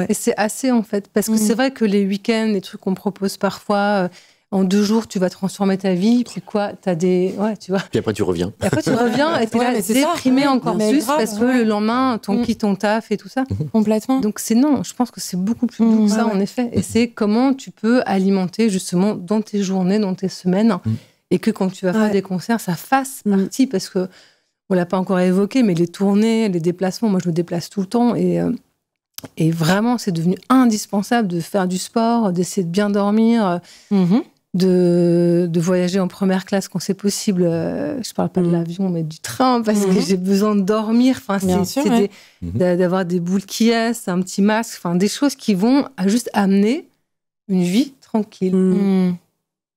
Et c'est assez, en fait. Parce que c'est vrai que les week-ends, les trucs qu'on propose parfois... En 2 jours, tu vas transformer ta vie. Puis quoi, t'as des... Ouais, tu vois. Puis après, tu reviens. Et après, tu reviens et t'es là déprimé encore plus parce que le lendemain, ton ton taf et tout ça. Complètement. Donc, je pense que c'est beaucoup plus doux que ça, en effet. Et c'est comment tu peux alimenter, justement, dans tes journées, dans tes semaines, et que quand tu vas faire des concerts, ça fasse partie, parce que on l'a pas encore évoqué, mais les tournées, les déplacements, moi, je me déplace tout le temps et vraiment, c'est devenu indispensable de faire du sport, d'essayer de bien dormir, de voyager en première classe quand c'est possible. Je parle pas de l'avion, mais du train, parce que j'ai besoin de dormir. Enfin, d'avoir des boules qui est, un petit masque, enfin, des choses qui vont juste amener une vie tranquille.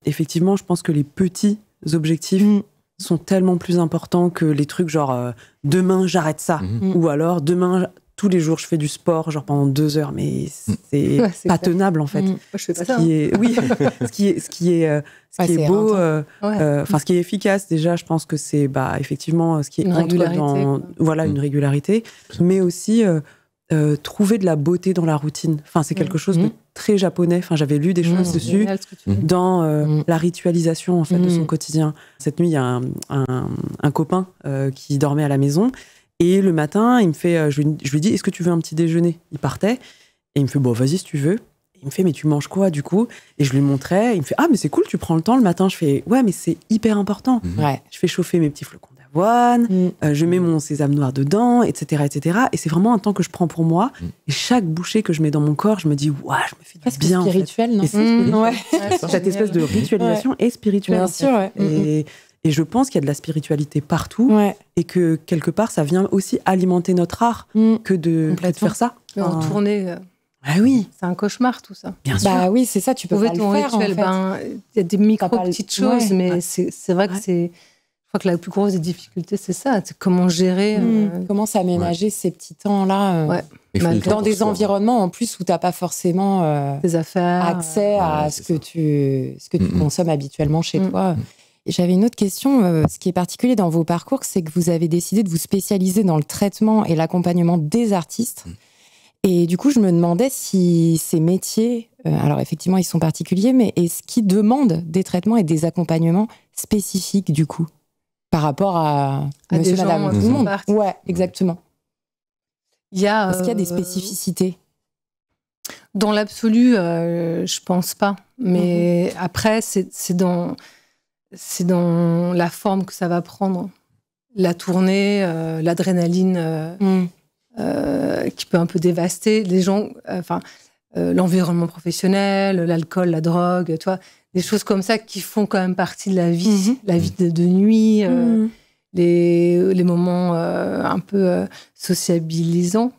Effectivement, je pense que les petits objectifs sont tellement plus importants que les trucs genre demain j'arrête ça, ou alors demain tous les jours je fais du sport genre pendant 2 heures, mais c'est pas tenable en fait. Moi, je fais pas ça. Ce qui est beau, ce qui est efficace déjà, je pense que c'est effectivement ce qui est entre dans une régularité, mais aussi trouver de la beauté dans la routine. Enfin, c'est quelque chose de très japonais. Enfin, j'avais lu des choses dessus dans la ritualisation en fait de son quotidien. Cette nuit, il y a un copain qui dormait à la maison et le matin, il me fait, je lui dis, est-ce que tu veux un petit déjeuner ? Il partait et il me fait, bon, vas-y si tu veux. Il me fait, mais tu manges quoi du coup ? Et je lui montrais. Il me fait, ah mais c'est cool, tu prends le temps le matin. Je fais, ouais, mais c'est hyper important. Je fais chauffer mes petits flocons d'avoine, je mets mon sésame noir dedans, etc., etc. Et c'est vraiment un temps que je prends pour moi. Et chaque bouchée que je mets dans mon corps, je me dis, waouh, je me fais du bien. C'est spirituel, en fait. non ? Cette espèce de ritualisation est spirituelle. Bien sûr, Et je pense qu'il y a de la spiritualité partout et que quelque part, ça vient aussi alimenter notre art que de faire ça. En tournée, c'est un cauchemar tout ça. Bien sûr. Bah oui, c'est ça, tu peux pas le faire rituel, en fait. Y a des petites choses, mais c'est vrai que c'est... Je crois que la plus grosse des difficultés, c'est ça. C'est comment gérer... Comment s'aménager ces petits temps-là dans des environnements en plus où tu n'as pas forcément des affaires, accès à ce que tu consommes habituellement chez toi. Et j'avais une autre question. Ce qui est particulier dans vos parcours, c'est que vous avez décidé de vous spécialiser dans le traitement et l'accompagnement des artistes. Et du coup, je me demandais si ces métiers, alors effectivement, ils sont particuliers, mais est-ce qu'ils demandent des traitements et des accompagnements spécifiques, du coup, par rapport à monsieur, madame, tout le monde ? Ouais, exactement. Est-ce qu'il y a des spécificités ? Dans l'absolu, je pense pas. Mais après, c'est dans la forme que ça va prendre. La tournée, l'adrénaline qui peut un peu dévaster les gens, l'environnement professionnel, l'alcool, la drogue, tu vois, des choses comme ça qui font quand même partie de la vie, la vie de nuit, les moments un peu sociabilisants,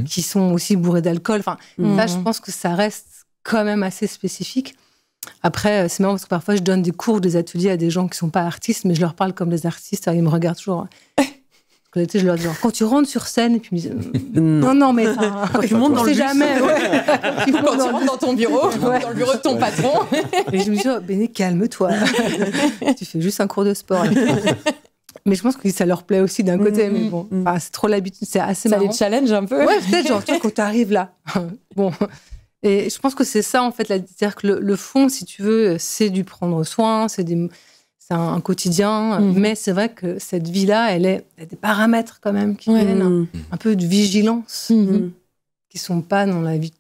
qui sont aussi bourrés d'alcool. Enfin, ça, je pense que ça reste quand même assez spécifique. Après, c'est marrant parce que parfois, je donne des cours, des ateliers à des gens qui ne sont pas artistes, mais je leur parle comme des artistes. Ils me regardent toujours. Je leur dis, quand tu rentres sur scène, et puis ils me disent, non, mais quand tu montes dans le bus, jamais. Quand tu rentres dans ton bureau, dans le bureau de ton patron. Et je me dis, Béné, calme-toi. Tu fais juste un cours de sport. Mais je pense que ça leur plaît aussi d'un côté. Mais bon, c'est trop l'habitude, c'est assez marrant. Ça les challenge un peu. Ouais, peut-être, genre, quand tu arrives là. Bon. Et je pense que c'est ça, en fait. C'est-à-dire que le fond, si tu veux, c'est du prendre soin, c'est c'est un quotidien, mais c'est vrai que cette vie-là, elle a des paramètres quand même qui viennent un peu de vigilance, qui sont pas dans la vie.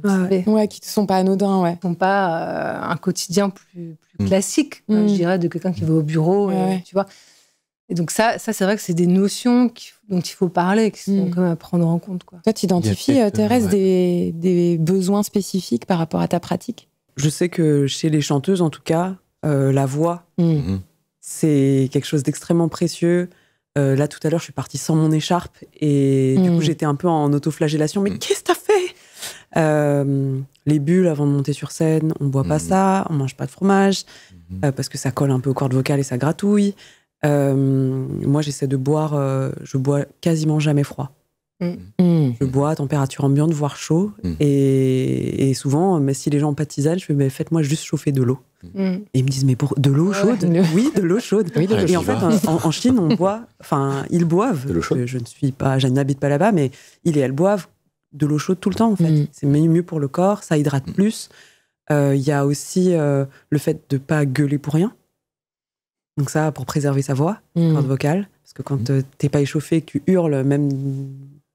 Qui ne sont pas anodins, qui ne sont pas un quotidien plus classique, je dirais, de quelqu'un qui va au bureau, tu vois. Et donc ça c'est vrai que c'est des notions dont il faut parler, qui sont quand même à prendre en compte, quoi. Toi, tu identifies, Thérèse, des besoins spécifiques par rapport à ta pratique? Je sais que chez les chanteuses, en tout cas, la voix, c'est quelque chose d'extrêmement précieux. Là, tout à l'heure, je suis partie sans mon écharpe et du coup, j'étais un peu en autoflagellation. Mais qu'est-ce que t'as fait? Les bulles avant de monter sur scène, on boit pas ça, on mange pas de fromage parce que ça colle un peu aux cordes vocales et ça gratouille. Moi, j'essaie de boire, je bois quasiment jamais froid. Je bois à température ambiante, voire chaud. Et souvent, mais si les gens ont pas de tisane, je fais, mais faites-moi juste chauffer de l'eau. Et ils me disent, mais pour de l'eau chaude? Oui, de l'eau chaude. Et en fait, en Chine, on boit, enfin, ils boivent. Je n'habite pas là-bas, mais ils et elles boivent de l'eau chaude tout le temps, en fait. C'est mieux pour le corps, ça hydrate plus. Il y a aussi le fait de pas gueuler pour rien. Donc ça, pour préserver sa voix, corde vocale. Parce que quand t'es pas échauffé, que tu hurles, même,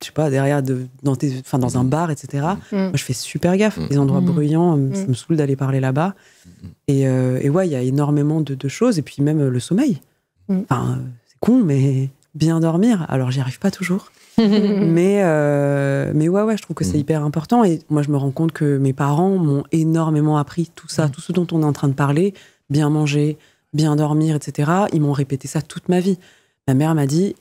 je sais pas, derrière, dans un bar, etc. Moi, je fais super gaffe. Les endroits bruyants, ça me saoule d'aller parler là-bas. Et ouais, il y a énormément de choses. Et puis même le sommeil. Enfin, c'est con, mais bien dormir. Alors, j'y arrive pas toujours. mais ouais, je trouve que c'est hyper important. Et moi, je me rends compte que mes parents m'ont énormément appris tout ça, tout ce dont on est en train de parler. Bien manger, bien dormir, etc. Ils m'ont répété ça toute ma vie. Ma mère m'a dit,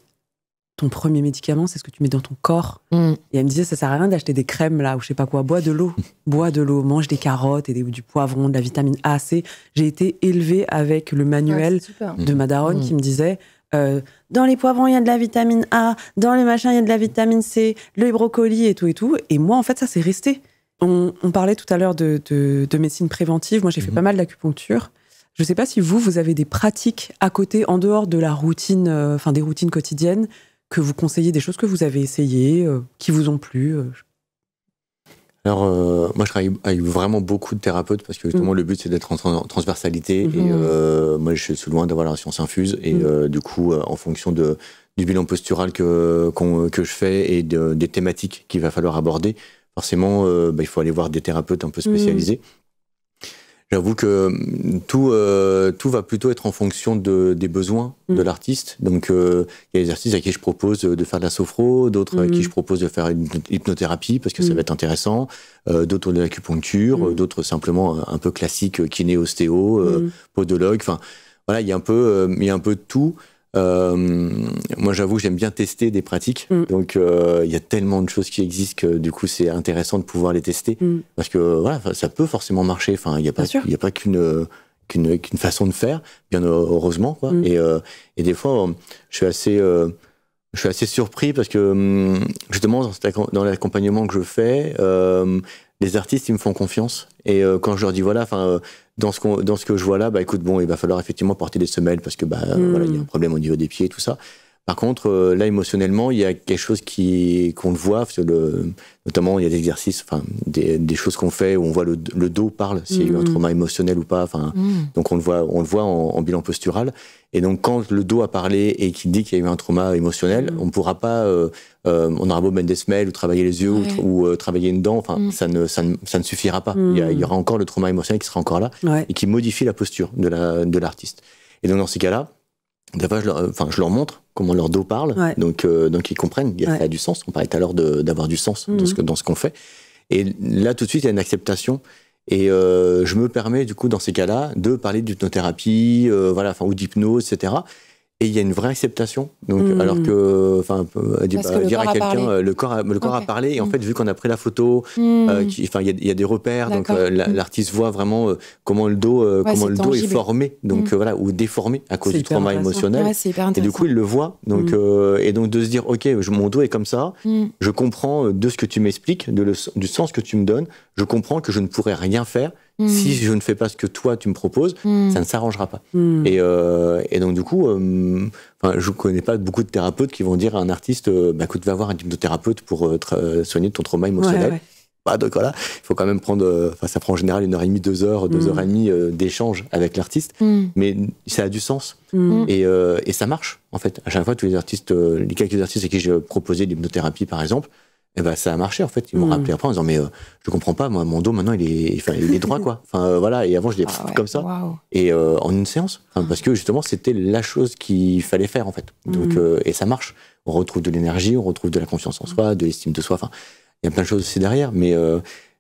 ton premier médicament, c'est ce que tu mets dans ton corps. Et elle me disait, ça sert à rien d'acheter des crèmes, là, ou je sais pas quoi. Bois de l'eau. Bois de l'eau. Mange des carottes et du poivron, de la vitamine A, C. J'ai été élevée avec le manuel de ma daronne qui me disait, dans les poivrons, il y a de la vitamine A. Dans les machins, il y a de la vitamine C. Le brocoli et tout et tout. Et moi, en fait, ça, c'est resté. On parlait tout à l'heure de médecine préventive. Moi, j'ai fait pas mal d'acupuncture. Je ne sais pas si vous avez des pratiques à côté, en dehors de la routine, des routines quotidiennes, que vous conseillez, des choses que vous avez essayées, qui vous ont plu. Alors, moi, je travaille avec vraiment beaucoup de thérapeutes parce que justement, le but, c'est d'être en transversalité. Et moi, je suis loin d'avoir la science infuse. Et du coup, en fonction du bilan postural que je fais et des thématiques qu'il va falloir aborder, forcément, il faut aller voir des thérapeutes un peu spécialisés. J'avoue que tout va plutôt être en fonction des besoins de l'artiste. Donc, il y a des artistes à qui je propose de faire de la sophro, d'autres à qui je propose de faire une hypnothérapie parce que ça va être intéressant, d'autres de l'acupuncture, d'autres simplement un peu classique, kiné, ostéo, podologue. Enfin, voilà, il y a un peu de tout. Moi, j'avoue, j'aime bien tester des pratiques. Donc, il y a tellement de choses qui existent que du coup, c'est intéressant de pouvoir les tester parce que voilà, ça peut forcément marcher. Enfin, il y a pas qu'une façon de faire, bien heureusement, quoi. Et des fois, je suis assez surpris parce que justement, dans l'accompagnement que je fais, les artistes, ils me font confiance. Et quand je leur dis voilà, enfin. Dans ce que je vois là, écoute, bon, il va falloir effectivement porter des semelles parce que voilà, il y a un problème au niveau des pieds et tout ça. Par contre, là, émotionnellement, il y a quelque chose qu'on le voit, parce que notamment, il y a des exercices, enfin, des choses qu'on fait où on voit le dos parle, s'il y a eu un trauma émotionnel ou pas. Enfin, donc on le voit en bilan postural. Et donc, quand le dos a parlé et qu'il dit qu'il y a eu un trauma émotionnel, on pourra pas, on aura beau mettre des semelles ou travailler les yeux ou travailler une dent, enfin, ça ne suffira pas. Il y aura encore le trauma émotionnel qui sera encore là et qui modifie la posture de l'artiste. Et donc, dans ces cas-là, des fois, je leur montre comment leur dos parle, donc ils comprennent, ça a du sens. On parlait tout à l'heure d'avoir du sens dans ce qu'on fait. Et là, tout de suite, il y a une acceptation. Et je me permets, du coup, dans ces cas-là, de parler d'hypnothérapie, ou d'hypnose, etc. Et il y a une vraie acceptation. Donc, alors que, dire à quelqu'un, le corps a parlé. Et en fait, vu qu'on a pris la photo, il y a des repères. Donc, l'artiste voit vraiment comment le dos, est formé, donc ou déformé à cause du trauma émotionnel. Ouais, c'est hyper intéressant. Et du coup, il le voit. Donc, et donc de se dire, ok, mon dos est comme ça. Je comprends de ce que tu m'expliques, du sens que tu me donnes. Je comprends que je ne pourrais rien faire. Si je ne fais pas ce que toi tu me proposes, ça ne s'arrangera pas. Et donc du coup, je connais pas beaucoup de thérapeutes qui vont dire à un artiste, écoute, va voir un hypnothérapeute pour soigner ton trauma émotionnel. Donc voilà, il faut quand même prendre. Ça prend en général 1h30, 2 heures, 2h30 d'échange avec l'artiste, mais ça a du sens et ça marche en fait. À chaque fois, tous les artistes, les quelques artistes à qui j'ai proposé l'hypnothérapie par exemple, ça a marché en fait. Ils m'ont rappelé après en disant mais je comprends pas, moi mon dos maintenant il est droit quoi. Voilà, et avant je l'ai comme ça et en une séance, parce que justement c'était la chose qu'il fallait faire en fait. Donc et ça marche. On retrouve de l'énergie, on retrouve de la confiance en soi, de l'estime de soi. Il y a plein de choses aussi derrière, mais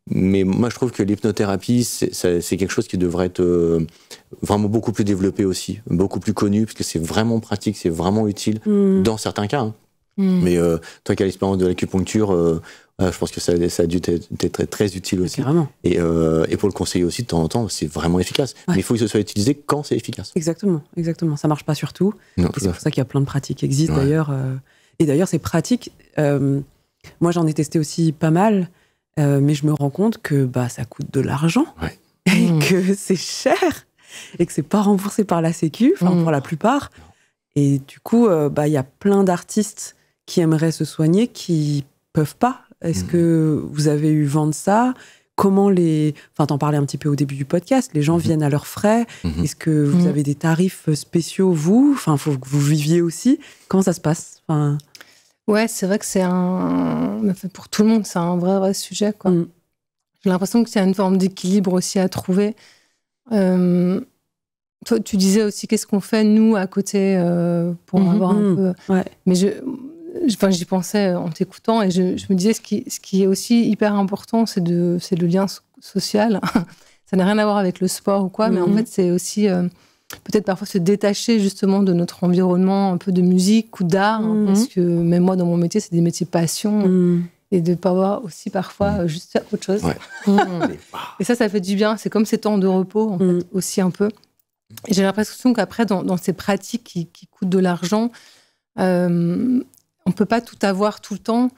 moi je trouve que l'hypnothérapie c'est quelque chose qui devrait être vraiment beaucoup plus développé aussi, beaucoup plus connu, parce que c'est vraiment pratique, c'est vraiment utile dans certains cas. Mais toi qui as l'expérience de l'acupuncture, je pense que ça a dû être très, très utile aussi. Carrément. Et pour le conseiller aussi, de temps en temps, c'est vraiment efficace. Mais il faut que ce soit utilisé quand c'est efficace. Exactement. Ça marche pas sur tout. C'est pour ça qu'il y a plein de pratiques qui existent d'ailleurs. Et d'ailleurs, ces pratiques, moi j'en ai testé aussi pas mal, mais je me rends compte que ça coûte de l'argent et que c'est cher et que c'est pas remboursé par la Sécu, pour la plupart. Et du coup, il y a plein d'artistes qui aimeraient se soigner, qui peuvent pas. Est-ce que vous avez eu vent de ça ? Comment t'en parlais un petit peu au début du podcast, les gens viennent à leurs frais. Est-ce que vous avez des tarifs spéciaux, vous ? Faut que vous viviez aussi. Comment ça se passe ? Ouais, c'est vrai que pour tout le monde, c'est un vrai sujet, quoi. J'ai l'impression qu'il y a une forme d'équilibre aussi à trouver. Toi, tu disais aussi qu'est-ce qu'on fait, nous, à côté, pour avoir un peu... Ouais. Mais j'y pensais en t'écoutant et je me disais ce qui est aussi hyper important, c'est le lien social. Ça n'a rien à voir avec le sport ou quoi, mais en fait, c'est aussi peut-être parfois se détacher justement de notre environnement un peu de musique ou d'art, parce que même moi, dans mon métier, c'est des métiers passion, et de pas avoir aussi parfois juste faire autre chose. Ouais. Et ça fait du bien. C'est comme ces temps de repos, en fait, aussi un peu. Et j'ai l'impression qu'après, dans ces pratiques qui coûtent de l'argent, on peut pas tout avoir tout le temps.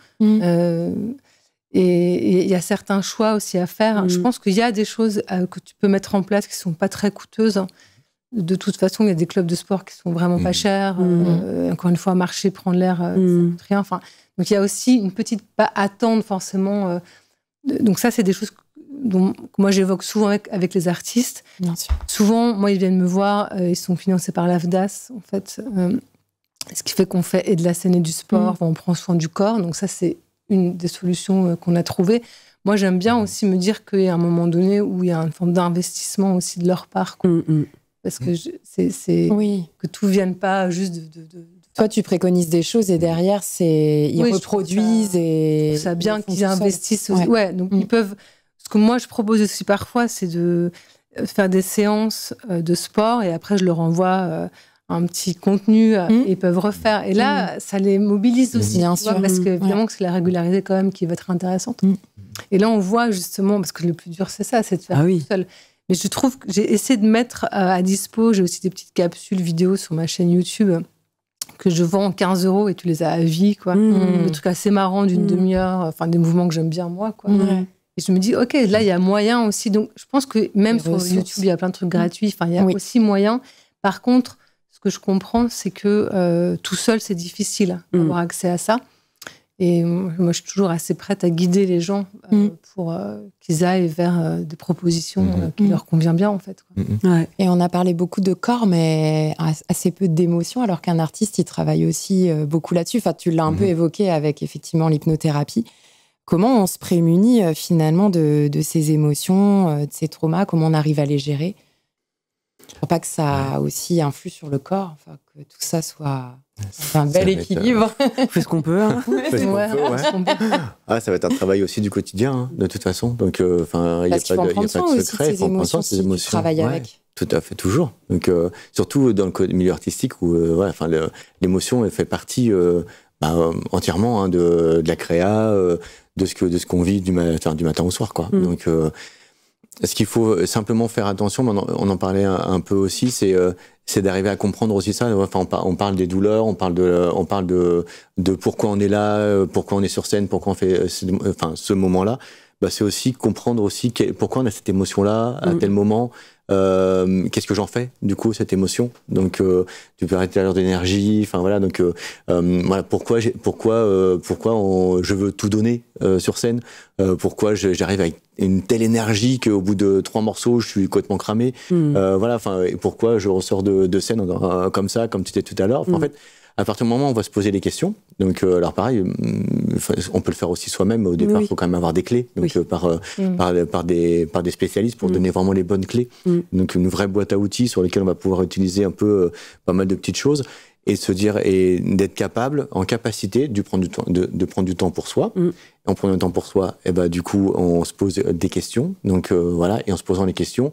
Et il y a certains choix aussi à faire. Je pense qu'il y a des choses que tu peux mettre en place qui sont pas très coûteuses. De toute façon, il y a des clubs de sport qui sont vraiment pas chers. Encore une fois, marcher, prendre l'air, ça coûte rien. Donc il y a aussi une petite pas attendre forcément. Donc ça, c'est des choses que moi j'évoque souvent avec les artistes. Bien sûr. Souvent, moi, ils viennent me voir, ils sont financés par l'AFDAS, en fait. Ce qui fait qu'on fait et de la scène et du sport, on prend soin du corps. Donc ça, c'est une des solutions qu'on a trouvées. Moi, j'aime bien aussi me dire qu'il y a un moment donné où il y a une forme d'investissement aussi de leur part. Parce que c'est que tout ne vienne pas juste de... Toi, tu préconises des choses et derrière, ils reproduisent. Je trouve ça bien qu'ils investissent aussi. Ouais, donc ils peuvent... Ce que moi, je propose aussi parfois, c'est de faire des séances de sport et après, je leur envoie un petit contenu et ils peuvent refaire. Et là, ça les mobilise aussi. Bien sûr. Parce que, évidemment, que c'est la régularité quand même qui va être intéressante. Et là, on voit justement, parce que le plus dur, c'est ça, c'est de faire tout seul. Mais je trouve que j'ai essayé de mettre à dispo, j'ai aussi des petites capsules vidéo sur ma chaîne YouTube que je vends 15 € et tu les as à vie, quoi. Des trucs assez marrants d'une demi-heure, des mouvements que j'aime bien, moi, quoi. Et je me dis, OK, là, il y a moyen aussi. Donc, je pense que même sur YouTube, il y a plein de trucs gratuits. Il y a aussi moyen. Par contre, ce que je comprends, c'est que tout seul, c'est difficile d'avoir accès à ça. Et moi, je suis toujours assez prête à guider les gens pour qu'ils aillent vers des propositions qui leur conviennent bien, en fait. Et on a parlé beaucoup de corps, mais assez peu d'émotions, alors qu'un artiste, il travaille aussi beaucoup là-dessus. Enfin, tu l'as un peu évoqué avec, effectivement, l'hypnothérapie. Comment on se prémunit, finalement, de ces émotions, de ces traumas? Comment on arrive à les gérer? Pour pas que ça aussi influe sur le corps, que tout ça soit un bel équilibre. On fait ce qu'on peut. Ça va être un travail aussi du quotidien, de toute façon. Donc, il n'y a pas de secret. Il faut prendre soin de ces émotions. Tu travailles avec. Tout à fait, toujours. Donc, surtout dans le milieu artistique où l'émotion elle fait partie entièrement de la créa, de ce qu'on vit du matin au soir, quoi. Donc, ce qu'il faut simplement faire attention, on en parlait un peu aussi, c'est d'arriver à comprendre aussi ça. On parle des douleurs, on parle de pourquoi on est là, pourquoi on est sur scène, pourquoi on fait ce moment-là. C'est aussi comprendre aussi pourquoi on a cette émotion-là à tel moment. Qu'est-ce que j'en fais du coup cette émotion? Donc tu peux arrêter l'heure d'énergie. Donc pourquoi je veux tout donner sur scène, pourquoi j'arrive avec une telle énergie qu'au bout de 3 morceaux, je suis complètement cramé. Voilà, enfin, et pourquoi je ressors de scène comme ça, comme tu étais tout à l'heure. En fait, à partir du moment où on va se poser des questions, donc alors pareil, on peut le faire aussi soi-même. Au départ, il faut quand même avoir des clés, donc par des spécialistes pour donner vraiment les bonnes clés. Donc une vraie boîte à outils sur laquelle on va pouvoir utiliser un peu pas mal de petites choses et se dire et d'être capable, en capacité de prendre du temps pour soi. En prenant du temps pour soi, et ben du coup, on se pose des questions. Donc voilà, et en se posant les questions,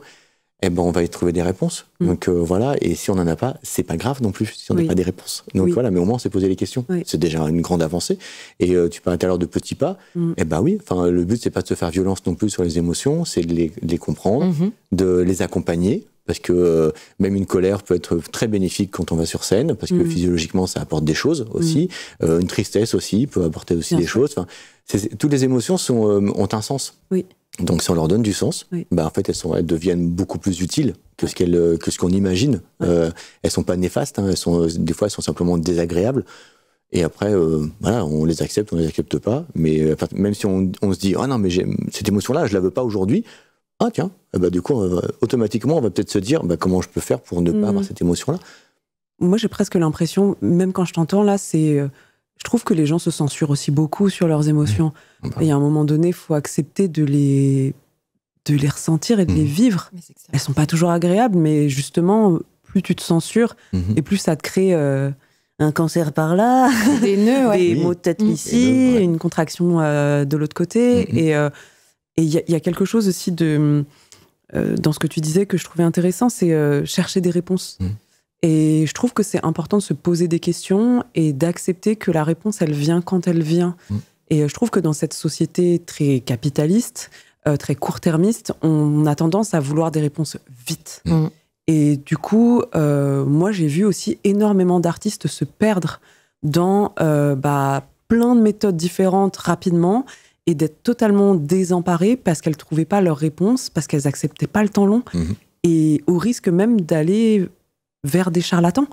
eh ben, on va y trouver des réponses. Donc voilà, et si on n'en a pas, c'est pas grave non plus, si on n'a pas des réponses. Donc voilà, mais au moins on s'est posé les questions. C'est déjà une grande avancée. Et tu parlais tout à l'heure de petits pas. Eh ben oui, enfin, le but, c'est pas de se faire violence non plus sur les émotions, c'est de les comprendre, de les accompagner. Parce que même une colère peut être très bénéfique quand on va sur scène, parce que physiologiquement, ça apporte des choses aussi. Une tristesse aussi peut apporter aussi des choses. Enfin, toutes les émotions ont un sens. Donc, si on leur donne du sens, bah, en fait, elles deviennent beaucoup plus utiles que ce qu'on imagine. Elles sont pas néfastes, hein, des fois, elles sont simplement désagréables. Et après, voilà, on les accepte pas. Mais même si on se dit, ah non, mais cette émotion-là, je la veux pas aujourd'hui. Ah tiens, bah, du coup, automatiquement, on va peut-être se dire, bah, comment je peux faire pour ne pas avoir cette émotion-là. Moi, j'ai presque l'impression, même quand je t'entends là, je trouve que les gens se censurent aussi beaucoup sur leurs émotions. Et à un moment donné, il faut accepter de les ressentir et de les vivre. Elles sont pas toujours agréables, mais justement, plus tu te censures, et plus ça te crée un cancer par là, des nœuds, des maux de tête ici, une contraction de l'autre côté. Et il y a quelque chose aussi dans ce que tu disais que je trouvais intéressant, c'est chercher des réponses. Et je trouve que c'est important de se poser des questions et d'accepter que la réponse, elle vient quand elle vient. Et je trouve que dans cette société très capitaliste, très court-termiste, on a tendance à vouloir des réponses vite. Et du coup, moi, j'ai vu aussi énormément d'artistes se perdre dans plein de méthodes différentes rapidement et d'être totalement désemparées parce qu'elles ne trouvaient pas leur réponse, parce qu'elles n'acceptaient pas le temps long, et au risque même d'aller vers des charlatans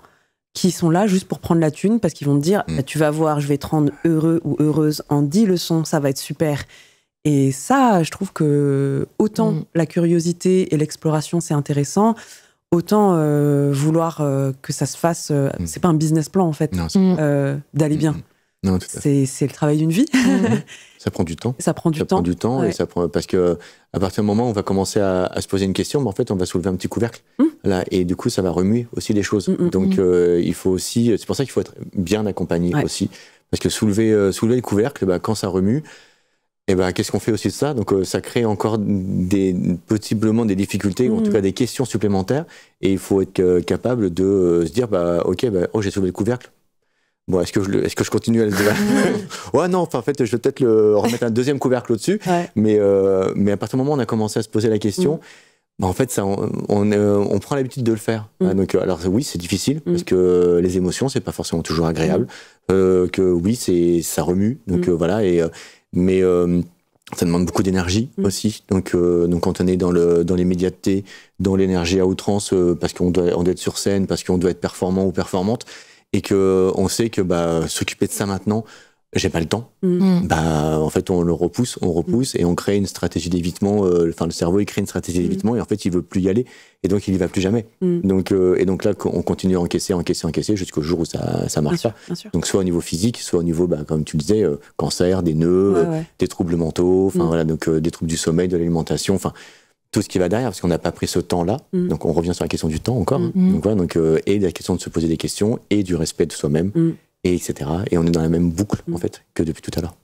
qui sont là juste pour prendre la thune, parce qu'ils vont te dire tu vas voir, je vais te rendre heureux ou heureuse en 10 leçons, ça va être super. Et ça, je trouve que autant la curiosité et l'exploration, c'est intéressant, autant vouloir que ça se fasse, c'est pas un business plan en fait, d'aller bien. Non, tout à fait. C'est le travail d'une vie. Ça prend du temps. Ça prend du temps. Et ça prend, parce que à partir du moment où on va commencer à se poser une question, mais en fait, on va soulever un petit couvercle. Là, et du coup, ça va remuer aussi les choses. Donc, il faut aussi, c'est pour ça qu'il faut être bien accompagné aussi. Parce que soulever le couvercle, bah, quand ça remue, et bah, qu'est-ce qu'on fait aussi de ça? Donc, ça crée encore possiblement des difficultés, ou en tout cas des questions supplémentaires. Et il faut être capable de se dire, bah, ok, bah, j'ai soulevé le couvercle. Bon, est-ce que je continue à le dire? Ouais, non, en fait, je vais peut-être remettre un deuxième couvercle au-dessus. Mais à partir du moment où on a commencé à se poser la question, bah, en fait, ça, on prend l'habitude de le faire. Donc, alors oui, c'est difficile, parce que les émotions, c'est pas forcément toujours agréable. Que oui, ça remue. Donc voilà, mais ça demande beaucoup d'énergie aussi. Donc quand on est dans l'immédiateté, dans l'énergie à outrance, parce qu'on doit être sur scène, parce qu'on doit être performant ou performante, et qu'on sait que bah, s'occuper de ça maintenant, j'ai pas le temps, bah, en fait, on le repousse, et on crée une stratégie d'évitement. Enfin, le cerveau, il crée une stratégie d'évitement, et en fait, il veut plus y aller, et donc il y va plus jamais. Donc là, on continue à encaisser jusqu'au jour où ça marche pas. Donc, soit au niveau physique, soit au niveau, bah, comme tu le disais, cancer, des nœuds, des troubles mentaux, enfin voilà, donc des troubles du sommeil, de l'alimentation, enfin tout ce qui va derrière, parce qu'on n'a pas pris ce temps-là. Donc, on revient sur la question du temps encore. Donc, voilà, et la question de se poser des questions, et du respect de soi-même, et etc. Et on est dans la même boucle, en fait, que depuis tout à l'heure.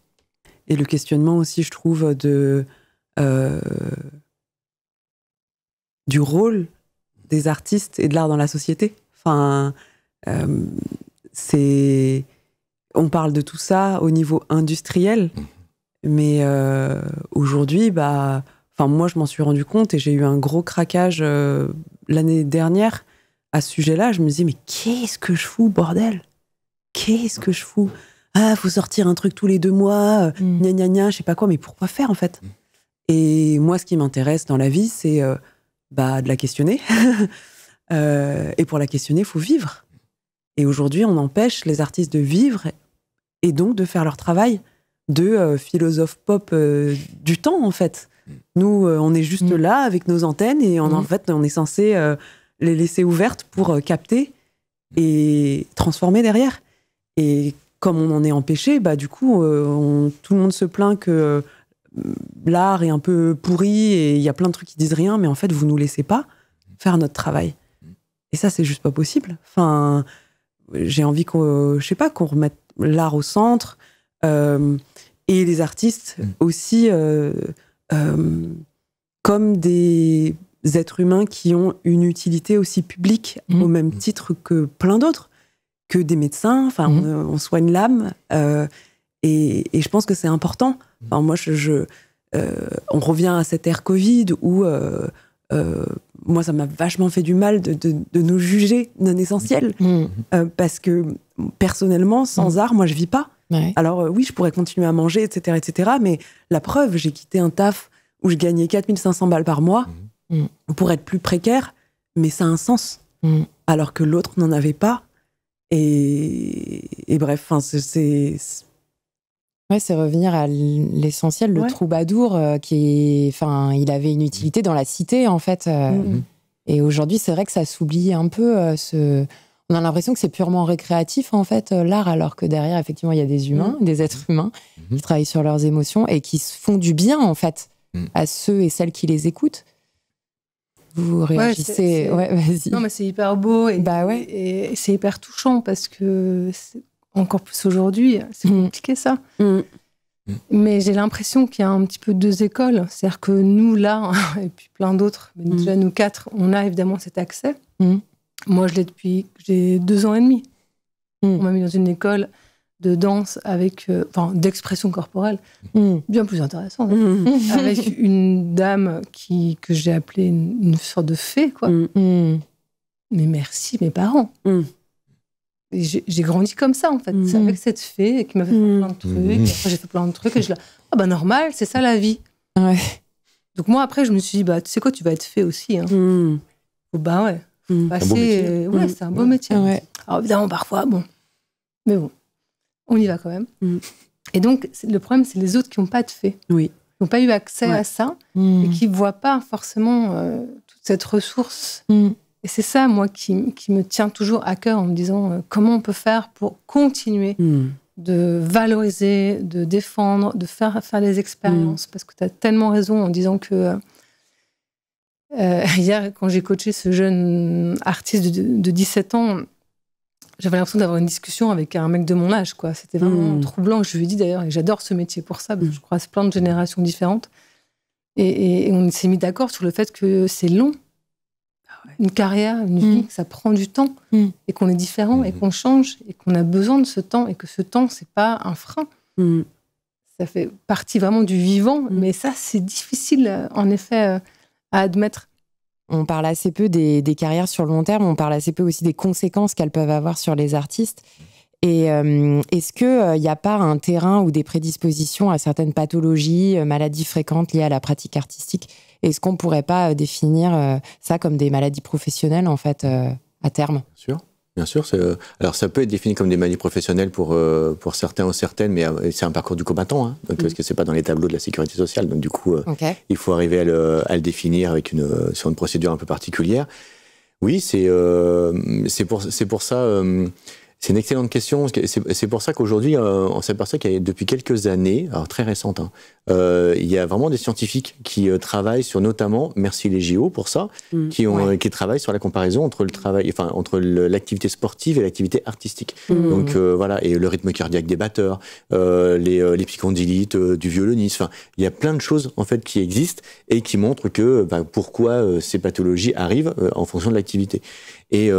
Et le questionnement aussi, je trouve, du rôle des artistes et de l'art dans la société. Enfin, on parle de tout ça au niveau industriel, mais aujourd'hui, bah... Enfin, moi, je m'en suis rendu compte et j'ai eu un gros craquage l'année dernière à ce sujet-là. Je me disais, mais qu'est-ce que je fous, bordel? Qu'est-ce que je fous? Ah, faut sortir un truc tous les 2 mois, gna gna gna, je sais pas quoi, mais pourquoi faire en fait? Et moi, ce qui m'intéresse dans la vie, c'est de la questionner. Et pour la questionner, il faut vivre. Et aujourd'hui, on empêche les artistes de vivre et donc de faire leur travail de philosophes pop du temps, en fait. Nous, on est juste là avec nos antennes et en fait, on est censé les laisser ouvertes pour capter et transformer derrière. Et comme on en est empêché, bah, du coup, tout le monde se plaint que l'art est un peu pourri et il y a plein de trucs qui disent rien, mais en fait, vous nous laissez pas faire notre travail. Et ça, c'est juste pas possible. Enfin, j'ai envie qu'on remette l'art au centre et les artistes aussi comme des êtres humains qui ont une utilité aussi publique au même titre que plein d'autres, que des médecins. Enfin, on soigne l'âme et je pense que c'est important. Enfin, moi, on revient à cette ère Covid où moi, ça m'a vachement fait du mal de nous juger non essentiels parce que personnellement, sans art, moi, je vis pas. Ouais. Alors oui, je pourrais continuer à manger, etc., mais la preuve, j'ai quitté un taf où je gagnais 4500 balles par mois pour être plus précaire, mais ça a un sens. Alors que l'autre n'en avait pas. Et bref, c'est revenir à l'essentiel, le troubadour il avait une utilité dans la cité, en fait. Et aujourd'hui, c'est vrai que ça s'oublie un peu. On a l'impression que c'est purement récréatif, en fait, l'art, alors que derrière, effectivement, il y a des humains, des êtres humains qui travaillent sur leurs émotions et qui se font du bien, en fait, à ceux et celles qui les écoutent. Vous réagissez... Ouais, vas-y. Non, mais c'est hyper beau et c'est hyper touchant parce que, encore plus aujourd'hui, c'est compliqué, ça. Mais j'ai l'impression qu'il y a un petit peu deux écoles. C'est-à-dire que nous, là, et puis plein d'autres, mais déjà nous quatre, on a évidemment cet accès. Moi, je l'ai depuis que j'ai 2 ans et demi. On m'a mis dans une école de danse avec, d'expression corporelle, bien plus intéressante, avec une dame que j'ai appelée une sorte de fée, quoi. Mais merci mes parents. Et j'ai grandi comme ça, en fait. C'est avec cette fée qui m'a fait faire plein de trucs. Après, j'ai fait plein de trucs et je là, normal, c'est ça la vie. Ouais. Donc moi, après, je me suis dit, tu sais quoi, tu vas être fée aussi. Hein. Ouais. C'est un beau métier. Ouais. Alors évidemment, parfois, mais bon, on y va quand même. Et donc, le problème, c'est les autres qui n'ont pas de fée. Oui. Qui n'ont pas eu accès à ça et qui ne voient pas forcément toute cette ressource. Et c'est ça, moi, qui me tient toujours à cœur en me disant comment on peut faire pour continuer de valoriser, de défendre, de faire des expériences. Parce que tu as tellement raison en disant que hier, quand j'ai coaché ce jeune artiste de 17 ans, j'avais l'impression d'avoir une discussion avec un mec de mon âge, quoi. C'était vraiment troublant. Je lui ai dit d'ailleurs, et j'adore ce métier pour ça, parce que je croise plein de générations différentes. Et on s'est mis d'accord sur le fait que c'est long. Une carrière, une vie, que ça prend du temps, et qu'on est différent, et qu'on change, et qu'on a besoin de ce temps, et que ce temps, c'est pas un frein. Ça fait partie vraiment du vivant, mais ça, c'est difficile, en effet, à admettre. On parle assez peu des carrières sur le long terme, on parle assez peu aussi des conséquences qu'elles peuvent avoir sur les artistes. Et est-ce qu'il n'y a pas un terrain ou des prédispositions à certaines pathologies, maladies fréquentes liées à la pratique artistique ? Est-ce qu'on ne pourrait pas définir ça comme des maladies professionnelles, en fait, à terme ? Bien sûr. Alors, ça peut être défini comme des maladies professionnelles pour certains ou certaines, mais c'est un parcours du combattant, hein, donc, parce que ce n'est pas dans les tableaux de la sécurité sociale. Donc, du coup, il faut arriver à le définir sur une procédure un peu particulière. Oui, c'est pour ça... C'est une excellente question. C'est pour ça qu'aujourd'hui, on s'aperçoit qu'il y a depuis quelques années, alors très récentes, il y a vraiment des scientifiques qui travaillent sur notamment, merci les JO pour ça, qui travaillent sur la comparaison entre l'activité sportive et l'activité artistique. Donc voilà, et le rythme cardiaque des batteurs, les psychandylites du violoniste. Enfin, il y a plein de choses en fait qui existent et qui montrent que pourquoi ces pathologies arrivent en fonction de l'activité. Et